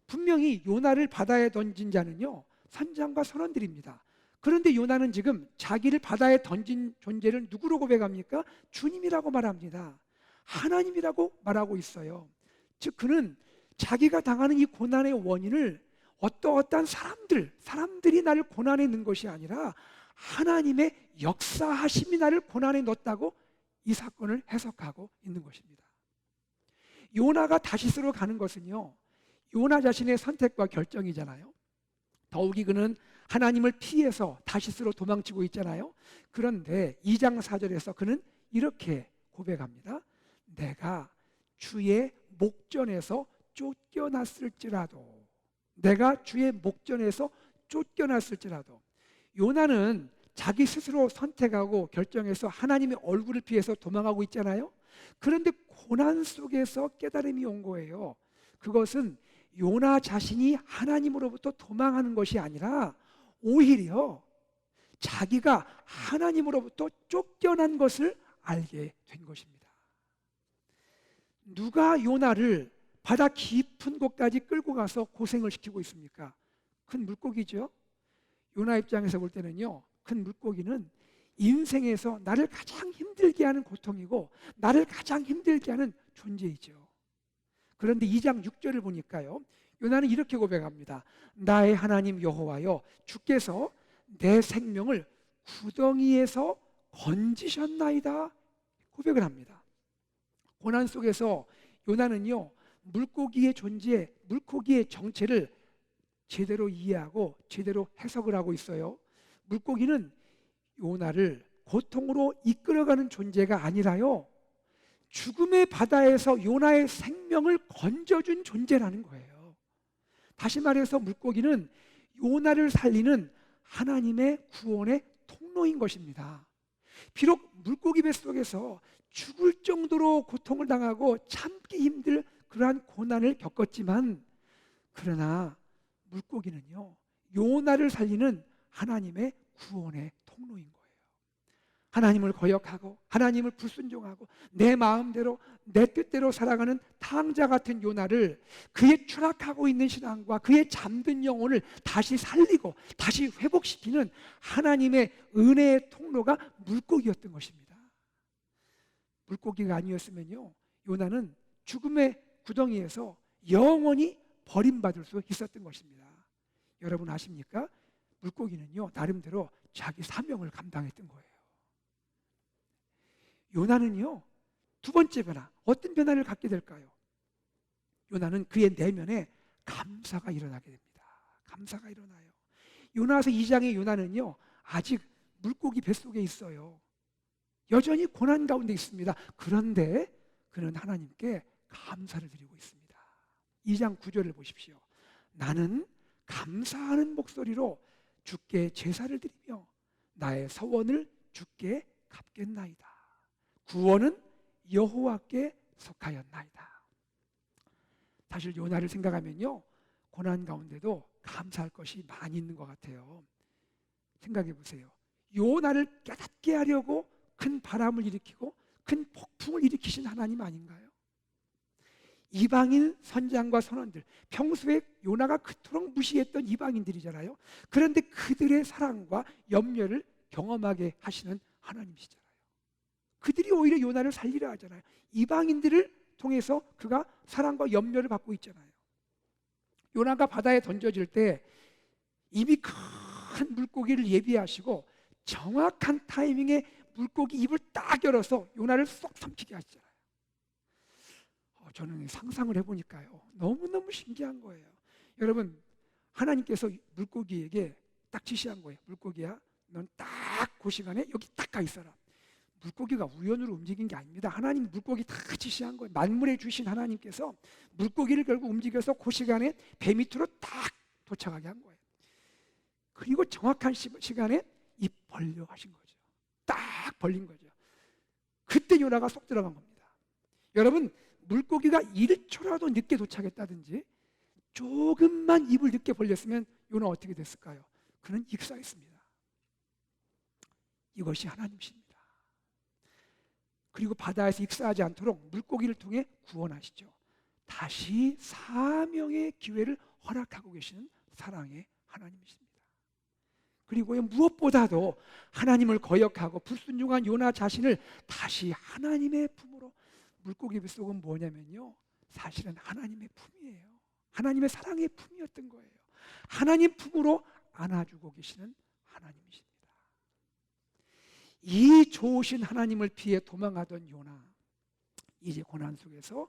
분명히 요나를 바다에 던진 자는요, 선장과 선원들입니다. 그런데 요나는 지금 자기를 바다에 던진 존재를 누구로 고백합니까? 주님이라고 말합니다. 하나님이라고 말하고 있어요. 즉 그는 자기가 당하는 이 고난의 원인을 어떠한 사람들이 나를 고난에 넣은 것이 아니라 하나님의 역사하심이 나를 고난에 넣었다고 이 사건을 해석하고 있는 것입니다. 요나가 다시스로 가는 것은요, 요나 자신의 선택과 결정이잖아요. 더욱이 그는 하나님을 피해서 다시스로 도망치고 있잖아요. 그런데 2장 4절에서 그는 이렇게 고백합니다. 내가 주의 목전에서 쫓겨났을지라도, 내가 주의 목전에서 쫓겨났을지라도. 요나는 자기 스스로 선택하고 결정해서 하나님의 얼굴을 피해서 도망하고 있잖아요. 그런데 고난 속에서 깨달음이 온 거예요. 그것은 요나 자신이 하나님으로부터 도망하는 것이 아니라 오히려 자기가 하나님으로부터 쫓겨난 것을 알게 된 것입니다. 누가 요나를 바다 깊은 곳까지 끌고 가서 고생을 시키고 있습니까? 큰 물고기죠. 요나 입장에서 볼 때는요, 큰 물고기는 인생에서 나를 가장 힘들게 하는 고통이고 나를 가장 힘들게 하는 존재이죠. 그런데 2장 6절을 보니까요, 요나는 이렇게 고백합니다. 나의 하나님 여호와여, 주께서 내 생명을 구덩이에서 건지셨나이다. 고백을 합니다. 고난 속에서 요나는요, 물고기의 존재, 물고기의 정체를 제대로 이해하고 제대로 해석을 하고 있어요. 물고기는 요나를 고통으로 이끌어가는 존재가 아니라요, 죽음의 바다에서 요나의 생명을 건져준 존재라는 거예요. 다시 말해서 물고기는 요나를 살리는 하나님의 구원의 통로인 것입니다. 비록 물고기 뱃속에서 죽을 정도로 고통을 당하고 참기 힘들 그러한 고난을 겪었지만, 그러나 물고기는요, 요나를 살리는 하나님의 구원의 통로인 거예요. 하나님을 거역하고 하나님을 불순종하고 내 마음대로 내 뜻대로 살아가는 탕자 같은 요나를, 그의 추락하고 있는 신앙과 그의 잠든 영혼을 다시 살리고 다시 회복시키는 하나님의 은혜의 통로가 물고기였던 것입니다. 물고기가 아니었으면요, 요나는 죽음의 구덩이에서 영원히 버림받을 수 있었던 것입니다. 여러분 아십니까? 물고기는요, 나름대로 자기 사명을 감당했던 거예요. 요나는요, 두 번째 변화, 어떤 변화를 갖게 될까요? 요나는 그의 내면에 감사가 일어나게 됩니다. 감사가 일어나요. 요나서 2장의 요나는요, 아직 물고기 뱃속에 있어요. 여전히 고난 가운데 있습니다. 그런데 그는 하나님께 감사를 드리고 있습니다. 2장 9절을 보십시오. 나는 감사하는 목소리로 주께 제사를 드리며 나의 서원을 주께 갚겠나이다. 구원은 여호와께 속하였나이다. 사실 요나를 생각하면요, 고난 가운데도 감사할 것이 많이 있는 것 같아요. 생각해 보세요. 요나를 깨닫게 하려고 큰 바람을 일으키고 큰 폭풍을 일으키신 하나님 아닌가요? 이방인 선장과 선원들, 평소에 요나가 그토록 무시했던 이방인들이잖아요. 그런데 그들의 사랑과 염려를 경험하게 하시는 하나님이시잖아요. 그들이 오히려 요나를 살리려 하잖아요. 이방인들을 통해서 그가 사랑과 염려를 받고 있잖아요. 요나가 바다에 던져질 때 이미 큰 물고기를 예비하시고 정확한 타이밍에 물고기 입을 딱 열어서 요나를 쏙 삼키게 하시잖아요. 저는 상상을 해보니까요, 너무너무 신기한 거예요. 여러분, 하나님께서 물고기에게 딱 지시한 거예요. 물고기야, 넌 딱 그 시간에 여기 딱 가 있어라. 물고기가 우연으로 움직인 게 아닙니다. 하나님 물고기 다 지시한 거예요. 만물에 주신 하나님께서 물고기를 결국 움직여서 그 시간에 배 밑으로 딱 도착하게 한 거예요. 그리고 정확한 시간에 입 벌려 하신 거죠. 딱 벌린 거죠. 그때 요나가 쏙 들어간 겁니다. 여러분, 물고기가 1초라도 늦게 도착했다든지 조금만 입을 늦게 벌렸으면 요나 어떻게 됐을까요? 그는 익사했습니다. 이것이 하나님이십니다. 그리고 바다에서 익사하지 않도록 물고기를 통해 구원하시죠. 다시 사명의 기회를 허락하고 계시는 사랑의 하나님이십니다. 그리고 무엇보다도 하나님을 거역하고 불순종한 요나 자신을 다시 하나님의 품으로, 물고기 뱃속은 뭐냐면요, 사실은 하나님의 품이에요. 하나님의 사랑의 품이었던 거예요. 하나님 품으로 안아주고 계시는 하나님이십니다. 이 좋으신 하나님을 피해 도망하던 요나, 이제 고난 속에서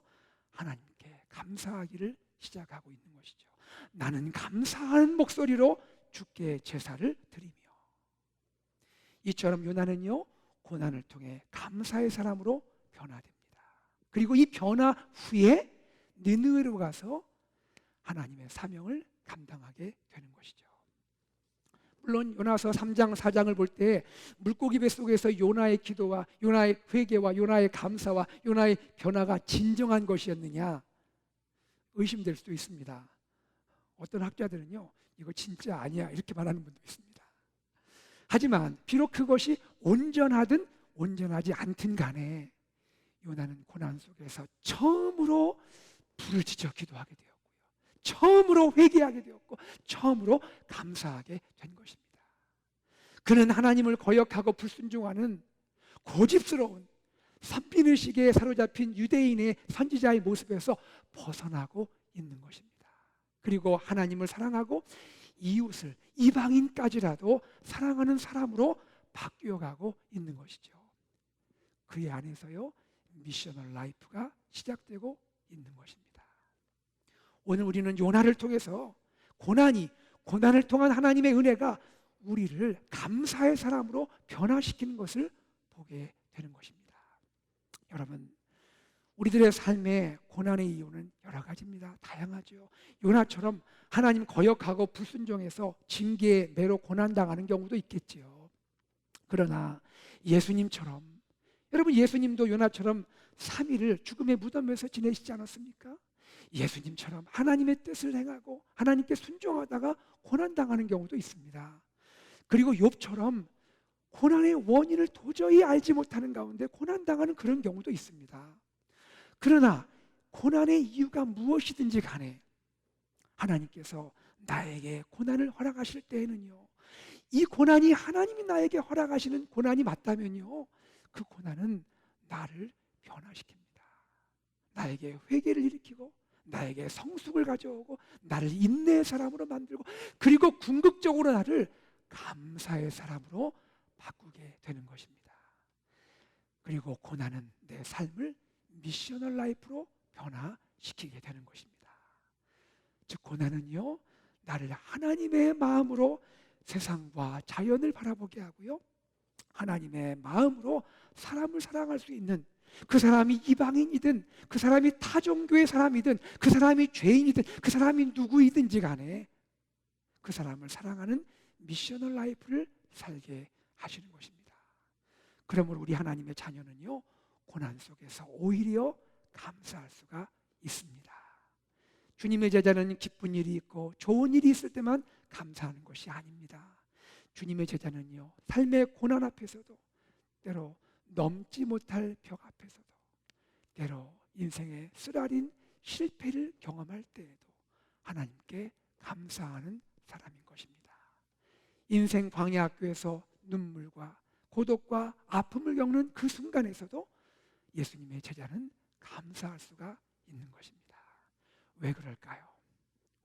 하나님께 감사하기를 시작하고 있는 것이죠. 나는 감사하는 목소리로 주께 제사를 드리며. 이처럼 요나는요, 고난을 통해 감사의 사람으로 변화됩니다. 그리고 이 변화 후에 니느웨로 가서 하나님의 사명을 감당하게 되는 것이죠. 물론 요나서 3장 4장을 볼 때 물고기 뱃속에서 요나의 기도와 요나의 회개와 요나의 감사와 요나의 변화가 진정한 것이었느냐 의심될 수도 있습니다. 어떤 학자들은요, 이거 진짜 아니야 이렇게 말하는 분도 있습니다. 하지만 비록 그것이 온전하든 온전하지 않든 간에 요나는 고난 속에서 처음으로 부르짖어 기도하게 되었고요, 처음으로 회개하게 되었고, 처음으로 감사하게 된 것입니다. 그는 하나님을 거역하고 불순종하는 고집스러운 선민의식에 사로잡힌 유대인의 선지자의 모습에서 벗어나고 있는 것입니다. 그리고 하나님을 사랑하고 이웃을, 이방인까지라도 사랑하는 사람으로 바뀌어가고 있는 것이죠. 그의 안에서요, 미셔널 라이프가 시작되고 있는 것입니다. 오늘 우리는 요나를 통해서 고난을 통한 하나님의 은혜가 우리를 감사의 사람으로 변화시키는 것을 보게 되는 것입니다. 여러분, 우리들의 삶의 고난의 이유는 여러 가지입니다. 다양하죠. 요나처럼 하나님 거역하고 불순종해서 징계의 매로 고난당하는 경우도 있겠지요. 그러나 예수님처럼, 여러분 예수님도 요나처럼 3일을 죽음의 무덤에서 지내시지 않았습니까? 예수님처럼 하나님의 뜻을 행하고 하나님께 순종하다가 고난당하는 경우도 있습니다. 그리고 욥처럼 고난의 원인을 도저히 알지 못하는 가운데 고난당하는 그런 경우도 있습니다. 그러나 고난의 이유가 무엇이든지 간에 하나님께서 나에게 고난을 허락하실 때에는요, 이 고난이 하나님이 나에게 허락하시는 고난이 맞다면요, 그 고난은 나를 변화시킵니다. 나에게 회개를 일으키고 나에게 성숙을 가져오고 나를 인내의 사람으로 만들고, 그리고 궁극적으로 나를 감사의 사람으로 바꾸게 되는 것입니다. 그리고 고난은 내 삶을 미셔널 라이프로 변화시키게 되는 것입니다. 즉 고난은요, 나를 하나님의 마음으로 세상과 자연을 바라보게 하고요, 하나님의 마음으로 사람을 사랑할 수 있는, 그 사람이 이방인이든 그 사람이 타종교의 사람이든 그 사람이 죄인이든 그 사람이 누구이든지 간에 그 사람을 사랑하는 미셔널 라이프를 살게 하시는 것입니다. 그러므로 우리 하나님의 자녀는요, 고난 속에서 오히려 감사할 수가 있습니다. 주님의 제자는 기쁜 일이 있고 좋은 일이 있을 때만 감사하는 것이 아닙니다. 주님의 제자는요, 삶의 고난 앞에서도, 때로 넘지 못할 벽 앞에서도, 때로 인생의 쓰라린 실패를 경험할 때에도 하나님께 감사하는 사람인 것입니다. 인생 광야학교에서 눈물과 고독과 아픔을 겪는 그 순간에서도 예수님의 제자는 감사할 수가 있는 것입니다. 왜 그럴까요?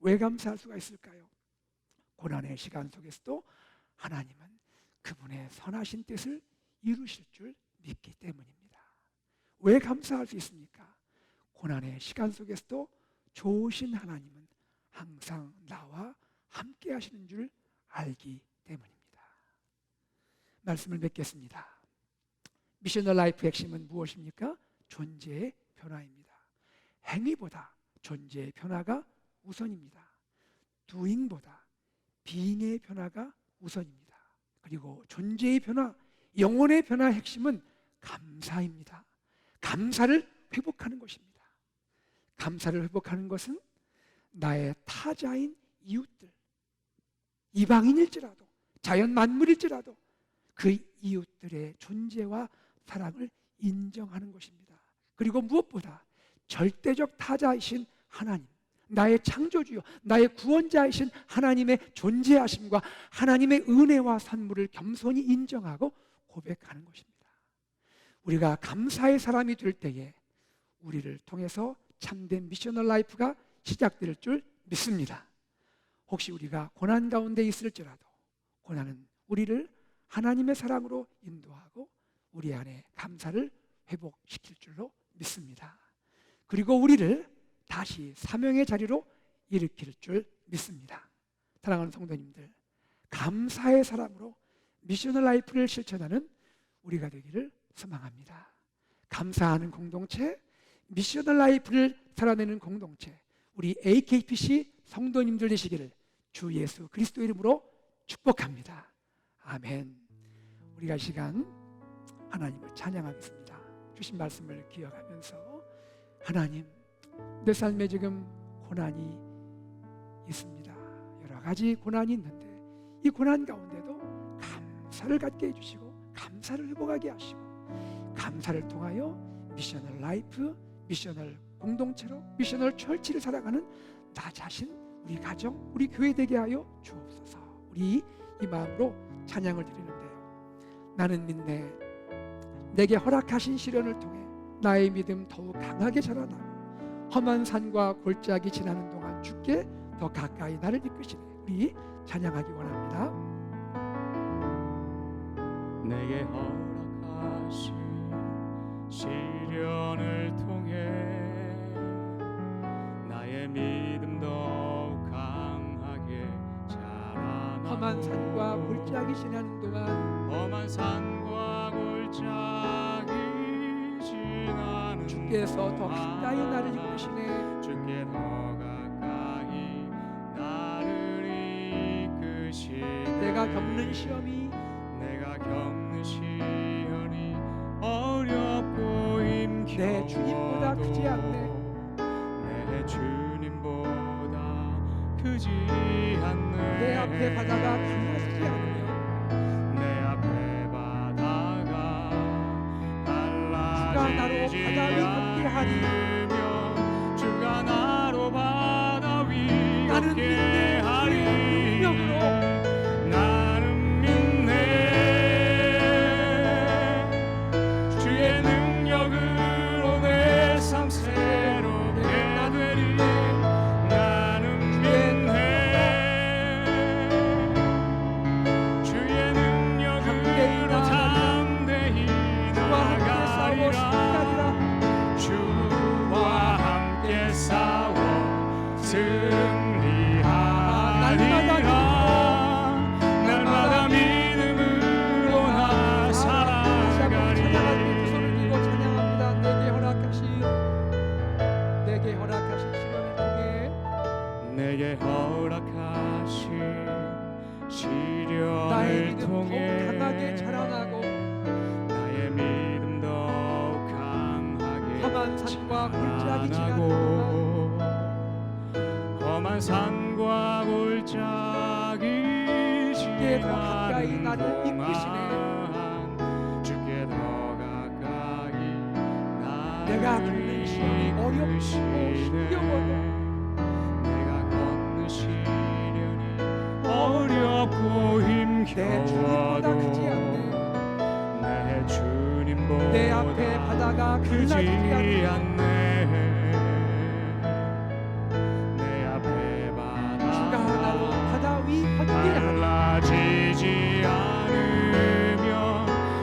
왜 감사할 수가 있을까요? 고난의 시간 속에서도 하나님은 그분의 선하신 뜻을 이루실 줄 믿기 때문입니다. 왜 감사할 수 있습니까? 고난의 시간 속에서도 좋으신 하나님은 항상 나와 함께 하시는 줄 알기 때문입니다. 말씀을 맺겠습니다. 미셔널 라이프 핵심은 무엇입니까? 존재의 변화입니다. 행위보다 존재의 변화가 우선입니다. doing보다 being의 변화가 우선입니다. 그리고 존재의 변화, 영혼의 변화의 핵심은 감사입니다. 감사를 회복하는 것입니다. 감사를 회복하는 것은 나의 타자인 이웃들, 이방인일지라도 자연 만물일지라도 그 이웃들의 존재와 사랑을 인정하는 것입니다. 그리고 무엇보다 절대적 타자이신 하나님, 나의 창조주요, 나의 구원자이신 하나님의 존재하심과 하나님의 은혜와 선물을 겸손히 인정하고 고백하는 것입니다. 우리가 감사의 사람이 될 때에 우리를 통해서 참된 미셔널 라이프가 시작될 줄 믿습니다. 혹시 우리가 고난 가운데 있을지라도 고난은 우리를 하나님의 사랑으로 인도하고 우리 안에 감사를 회복시킬 줄로 믿습니다. 그리고 우리를 다시 사명의 자리로 일으킬 줄 믿습니다. 사랑하는 성도님들, 감사의 사람으로 미셔널 라이프를 실천하는 우리가 되기를 소망합니다. 감사하는 공동체, 미셔널 라이프를 살아내는 공동체, 우리 AKPC 성도님들 되시기를 주 예수 그리스도 이름으로 축복합니다. 아멘. 우리가 이 시간 하나님을 찬양하겠습니다. 주신 말씀을 기억하면서 하나님, 내 삶에 지금 고난이 있습니다. 여러 가지 고난이 있는데 이 고난 가운데도 감사를 갖게 해주시고 감사를 회복하게 하시고 감사를 통하여 미셔널 라이프, 미셔널 공동체로 미셔널 철치를 살아가는 나 자신, 우리 가정, 우리 교회 되게 하여 주옵소서. 우리 이 마음으로 찬양을 드리는데요. 나는 믿네. 내게 허락하신 시련을 통해 나의 믿음 더욱 강하게 자라나고 험한 산과 골짜기 지나는 동안 주께 더 가까이 나를 이끄시네. 우리 찬양하기 원합니다. 내게 허락하신 시련을 통해 나의 믿음 더욱 강하게 자라나고 험한 산과 골짜기 지나는 동안 험한 산과 골짜기 지나는 주께서 더 동안 가까이 나를 이끄시네. 주께 더 가까이 나를 이끄시네. 내가 겪는 시험이 내가 겪는 시련이 어렵고 힘겨워도 내 주님보다 크지 않네. 내 주님보다 크지 않네. 내 앞에 바다가 갈라지지 않으며 내 앞에 바다가 갈라지지 주가 나로 바다 위 함께하리. 않으며 주가 나로 바다 위 나는 믿네. 함께하리. 주의 능력으로 나는 믿네. 주의 능력으로 내 삶 새롭게 되리. 나는 믿네. 주의 능력으로 담대히 나아가리라. 주와 함께 싸워 승리하리라. 날마다 믿음으로 나 살아가리. 두 손을 들고 찬양합니다. 내게 허락하신 시련을 통해 내게 허락하신 나의 시련을 믿음 더욱 통해 강하게 자라나고 나의 믿음 더욱 강하게 험한 산과 골짜기 지나는 동안 험한 산과 골짜기 주께 더 가까이 지나는 나를 이끄시네. 동안 주께 더 가까이 내가 나를 겪는 시험이 어렵고 힘겨워도 내가 겪는 시련이 어렵고 내 주님보다 크지 힘겨워도 않네. 내 주님보다 내 앞에 바다가 크지 갈라지지 않네. 않네. 내 앞에 주가 나로 바다가 바다 위 함께하리. 갈라지지 않으며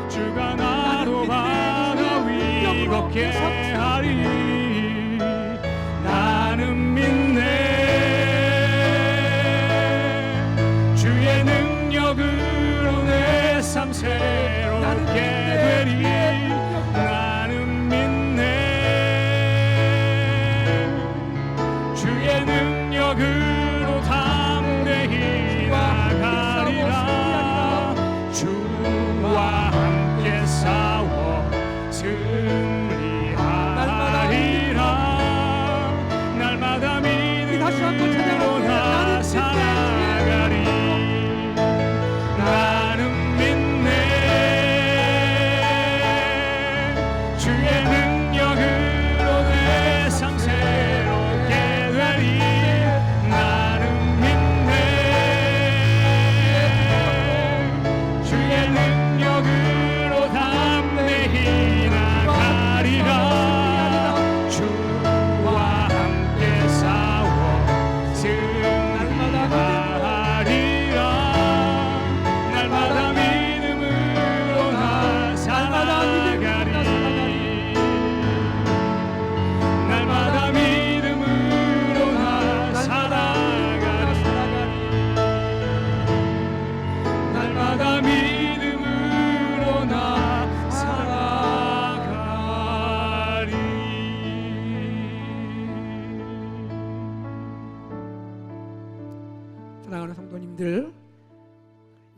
주가 나로 바다 위 걷게 하리. 나는 믿네. 주의 능력으로 내 삶 새롭게 되리. 나는 믿네. 주의 능력으로 담대히 나가리라. 주와 함께 싸워 승리하리라. 날마다 다시 한번 믿음으로 찬양합니다. 나 살아가리. 나는 믿네.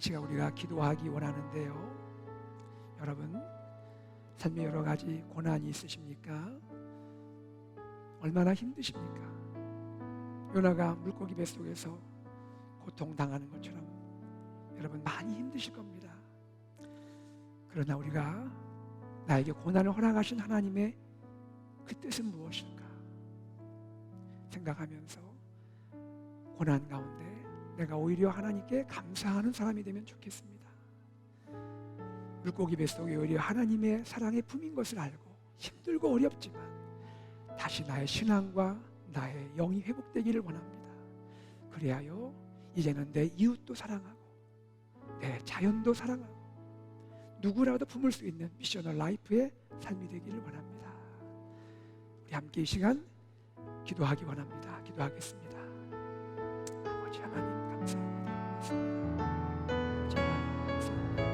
같이 우리가 기도하기 원하는데요. 여러분, 삶에 여러 가지 고난이 있으십니까? 얼마나 힘드십니까? 요나가 물고기 뱃속에서 고통당하는 것처럼 여러분 많이 힘드실 겁니다. 그러나 우리가 나에게 고난을 허락하신 하나님의 그 뜻은 무엇일까 생각하면서 고난 가운데 내가 오히려 하나님께 감사하는 사람이 되면 좋겠습니다. 물고기 뱃속에 오히려 하나님의 사랑의 품인 것을 알고 힘들고 어렵지만 다시 나의 신앙과 나의 영이 회복되기를 원합니다. 그리하여 이제는 내 이웃도 사랑하고 내 자연도 사랑하고 누구라도 품을 수 있는 미셔널 라이프의 삶이 되기를 원합니다. 우리 함께 이 시간 기도하기 원합니다. 기도하겠습니다. 아버지 하나님 감사합니다. 고맙습니다. 아버지 하나님 감사합니다.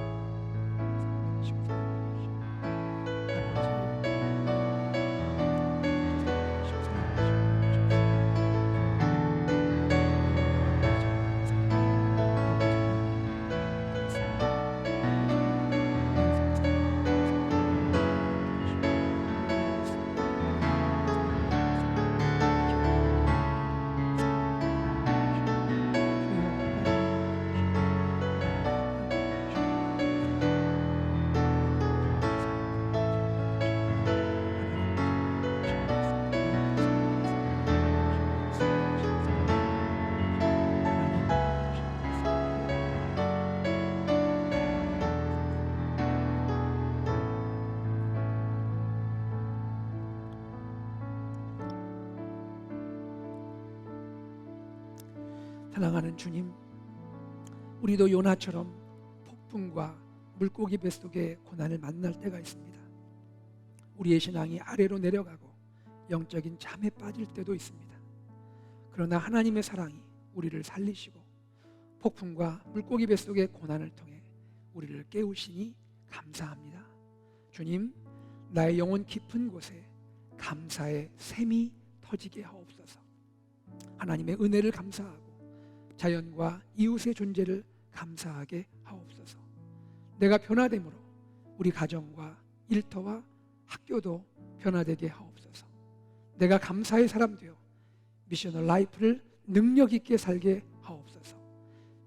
사랑하는 주님, 우리도 요나처럼 폭풍과 물고기 뱃속의 고난을 만날 때가 있습니다. 우리의 신앙이 아래로 내려가고 영적인 잠에 빠질 때도 있습니다. 그러나 하나님의 사랑이 우리를 살리시고 폭풍과 물고기 뱃속의 고난을 통해 우리를 깨우시니 감사합니다. 주님, 나의 영혼 깊은 곳에 감사의 샘이 터지게 하옵소서. 하나님의 은혜를 감사하고 자연과 이웃의 존재를 감사하게 하옵소서. 내가 변화됨으로 우리 가정과 일터와 학교도 변화되게 하옵소서. 내가 감사의 사람 되어 미셔널 라이프를 능력 있게 살게 하옵소서.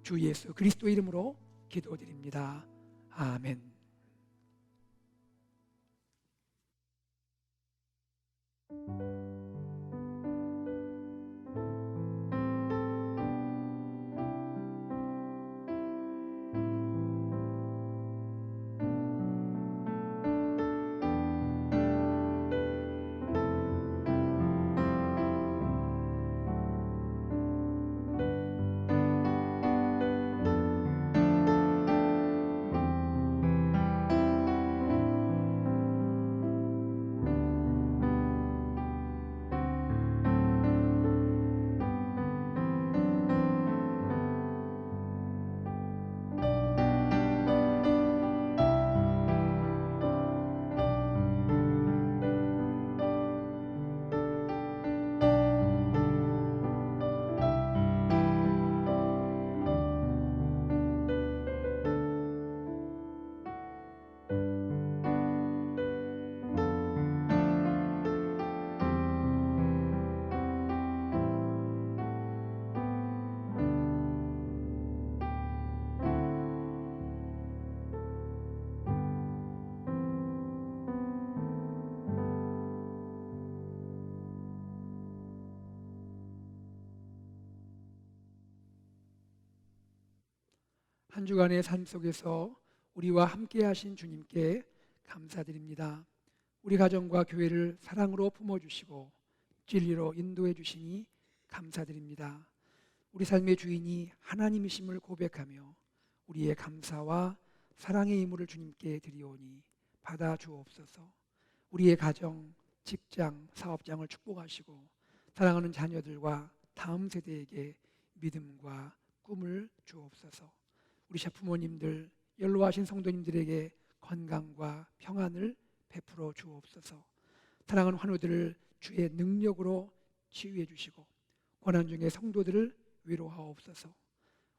주 예수 그리스도 이름으로 기도드립니다. 아멘. 한 주간의 삶 속에서 우리와 함께 하신 주님께 감사드립니다. 우리 가정과 교회를 사랑으로 품어주시고 진리로 인도해 주시니 감사드립니다. 우리 삶의 주인이 하나님이심을 고백하며 우리의 감사와 사랑의 의무를 주님께 드리오니 받아 주옵소서. 우리의 가정, 직장, 사업장을 축복하시고 사랑하는 자녀들과 다음 세대에게 믿음과 꿈을 주옵소서. 우리 샤프모님들, 연로하신 성도님들에게 건강과 평안을 베풀어 주옵소서. 사랑하는 환우들을 주의 능력으로 치유해 주시고 고난 중에 성도들을 위로하옵소서.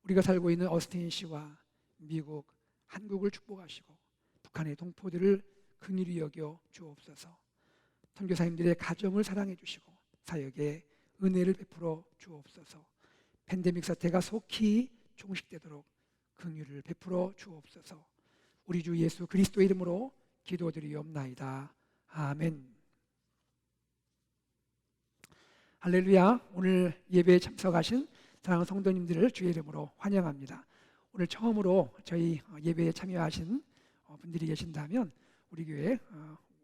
우리가 살고 있는 어스틴시와 미국, 한국을 축복하시고 북한의 동포들을 긍휼히 여겨 주옵소서. 선교사님들의 가정을 사랑해 주시고 사역에 은혜를 베풀어 주옵소서. 팬데믹 사태가 속히 종식되도록 긍휼을 베풀어 주옵소서. 우리 주 예수 그리스도 이름으로 기도드리옵나이다. 아멘. 할렐루야. 오늘 예배에 참석하신 사랑하는 성도님들을 주의 이름으로 환영합니다. 오늘 처음으로 저희 예배에 참여하신 분들이 계신다면 우리 교회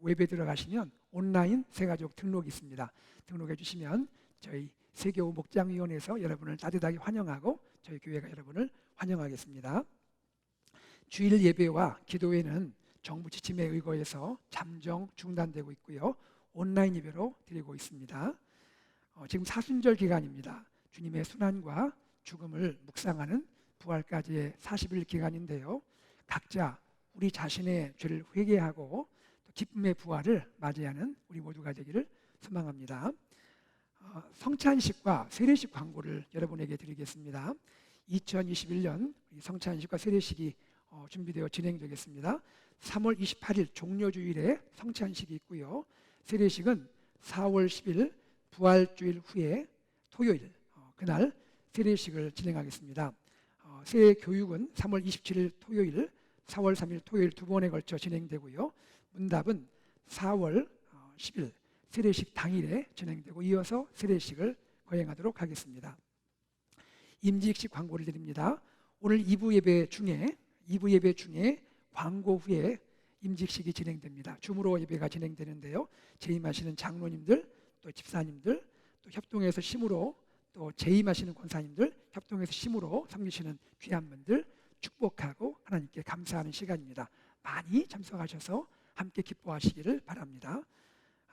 웹에 들어가시면 온라인 새가족 등록이 있습니다. 등록해 주시면 저희 세교우 목장위원회에서 여러분을 따뜻하게 환영하고 저희 교회가 여러분을 환영하겠습니다. 주일 예배와 기도회는 정부 지침에 의거해서 잠정 중단되고 있고요. 온라인 예배로 드리고 있습니다. 지금 사순절 기간입니다. 주님의 순환과 죽음을 묵상하는 부활까지의 40일 기간인데요. 각자 우리 자신의 죄를 회개하고 또 기쁨의 부활을 맞이하는 우리 모두가 되기를 소망합니다. 성찬식과 세례식 광고를 여러분에게 드리겠습니다. 2021년 성찬식과 세례식이 준비되어 진행되겠습니다. 3월 28일 종료주일에 성찬식이 있고요. 세례식은 4월 10일 부활주일 후에 토요일 그날 세례식을 진행하겠습니다. 세례 교육은 3월 27일 토요일, 4월 3일 토요일 두 번에 걸쳐 진행되고요. 문답은 4월 10일 세례식 당일에 진행되고 이어서 세례식을 거행하도록 하겠습니다. 임직식 광고를 드립니다. 오늘 2부 예배 중에 광고 후에 임직식이 진행됩니다. 줌으로 예배가 진행되는데요. 재임하시는 장로님들, 또 집사님들, 또 협동해서 심으로 또 재임하시는 권사님들, 협동해서 심으로 섬기시는 귀한 분들 축복하고 하나님께 감사하는 시간입니다. 많이 참석하셔서 함께 기뻐하시기를 바랍니다.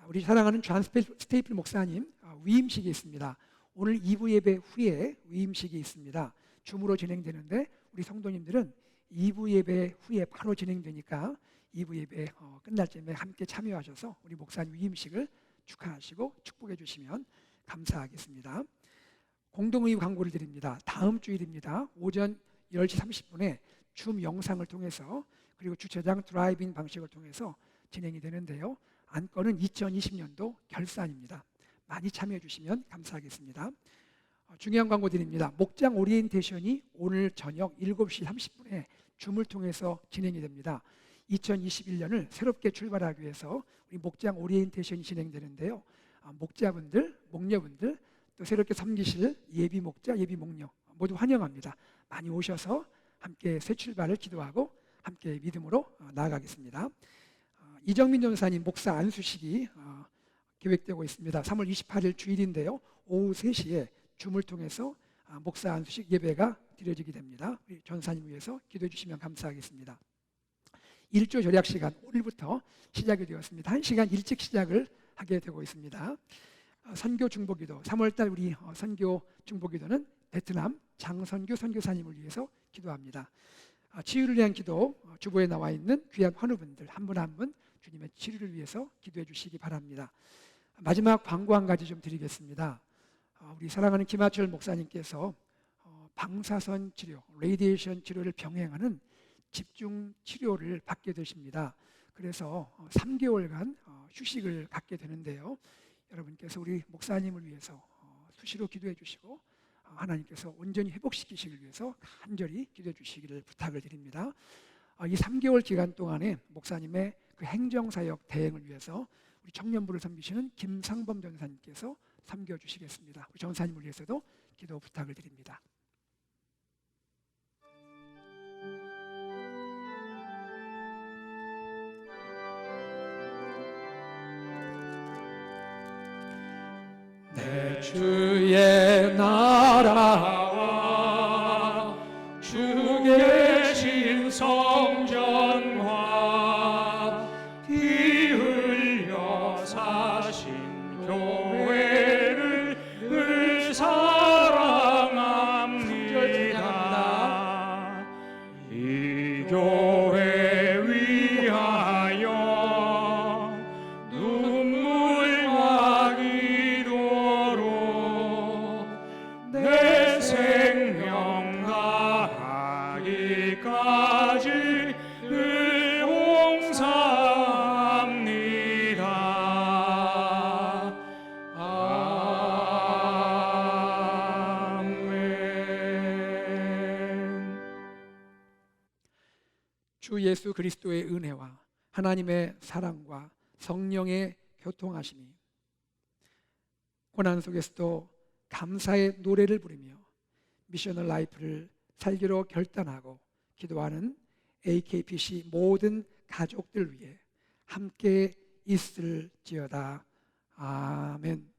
우리 사랑하는 존 스테이플 목사님 위임식이 있습니다. 오늘 2부 예배 후에 위임식이 있습니다. 줌으로 진행되는데 우리 성도님들은 2부 예배 후에 바로 진행되니까 2부 예배 끝날 쯤에 함께 참여하셔서 우리 목사님 위임식을 축하하시고 축복해 주시면 감사하겠습니다. 공동의 광고를 드립니다. 다음 주일입니다. 오전 10시 30분에 줌 영상을 통해서 그리고 주차장 드라이브인 방식을 통해서 진행이 되는데요. 안건은 2020년도 결산입니다. 많이 참여해 주시면 감사하겠습니다. 중요한 광고 드립니다. 목장 오리엔테이션이 오늘 저녁 7시 30분에 줌을 통해서 진행이 됩니다. 2021년을 새롭게 출발하기 위해서 우리 목장 오리엔테이션이 진행되는데요. 목자분들, 목녀분들, 또 새롭게 섬기실 예비 목자, 예비 목녀 모두 환영합니다. 많이 오셔서 함께 새 출발을 기도하고 함께 믿음으로 나아가겠습니다. 이정민 전사님 목사 안수식이 계획되고 있습니다. 3월 28일 주일인데요. 오후 3시에 줌을 통해서 목사 안수식 예배가 드려지게 됩니다. 우리 전사님 위해서 기도해 주시면 감사하겠습니다. 1조 절약 시간 오늘부터 시작이 되었습니다. 1시간 일찍 시작을 하게 되고 있습니다. 선교 중보기도 3월달 우리 선교 중보기도는 베트남 장선교 선교사님을 위해서 기도합니다. 치유를 위한 기도 주보에 나와 있는 귀한 환우분들 한 분 한 분 주님의 치료를 위해서 기도해 주시기 바랍니다. 마지막 광고 한 가지 좀 드리겠습니다. 우리 사랑하는 김하철 목사님께서 방사선 치료, 레디에이션 치료를 병행하는 집중 치료를 받게 되십니다. 그래서 3개월간 휴식을 갖게 되는데요. 여러분께서 우리 목사님을 위해서 수시로 기도해 주시고 하나님께서 온전히 회복시키시길 위해서 간절히 기도해 주시기를 부탁을 드립니다. 이 3개월 기간 동안에 목사님의 그 행정사역 대행을 위해서 우리 청년부를 섬기시는 김상범 전사님께서 섬겨 주시겠습니다. 우리 전사님을 위해서도 기도 부탁을 드립니다. 내 주의 나라와 주 계신 성전과 피 흘려 사신 교회를 사랑합니다. 이 교회 위하여 눈물과 기도로 내 생명 다하기까지 까지 늘 봉사합니다. 아멘. 주 예수 그리스도의 은혜와 하나님의 사랑과 성령의 교통하심이 고난 속에서도 감사의 노래를 부르며 미셔널 라이프를 살기로 결단하고 기도하는 AKPC 모든 가족들 위해 함께 있을지어다. 아멘.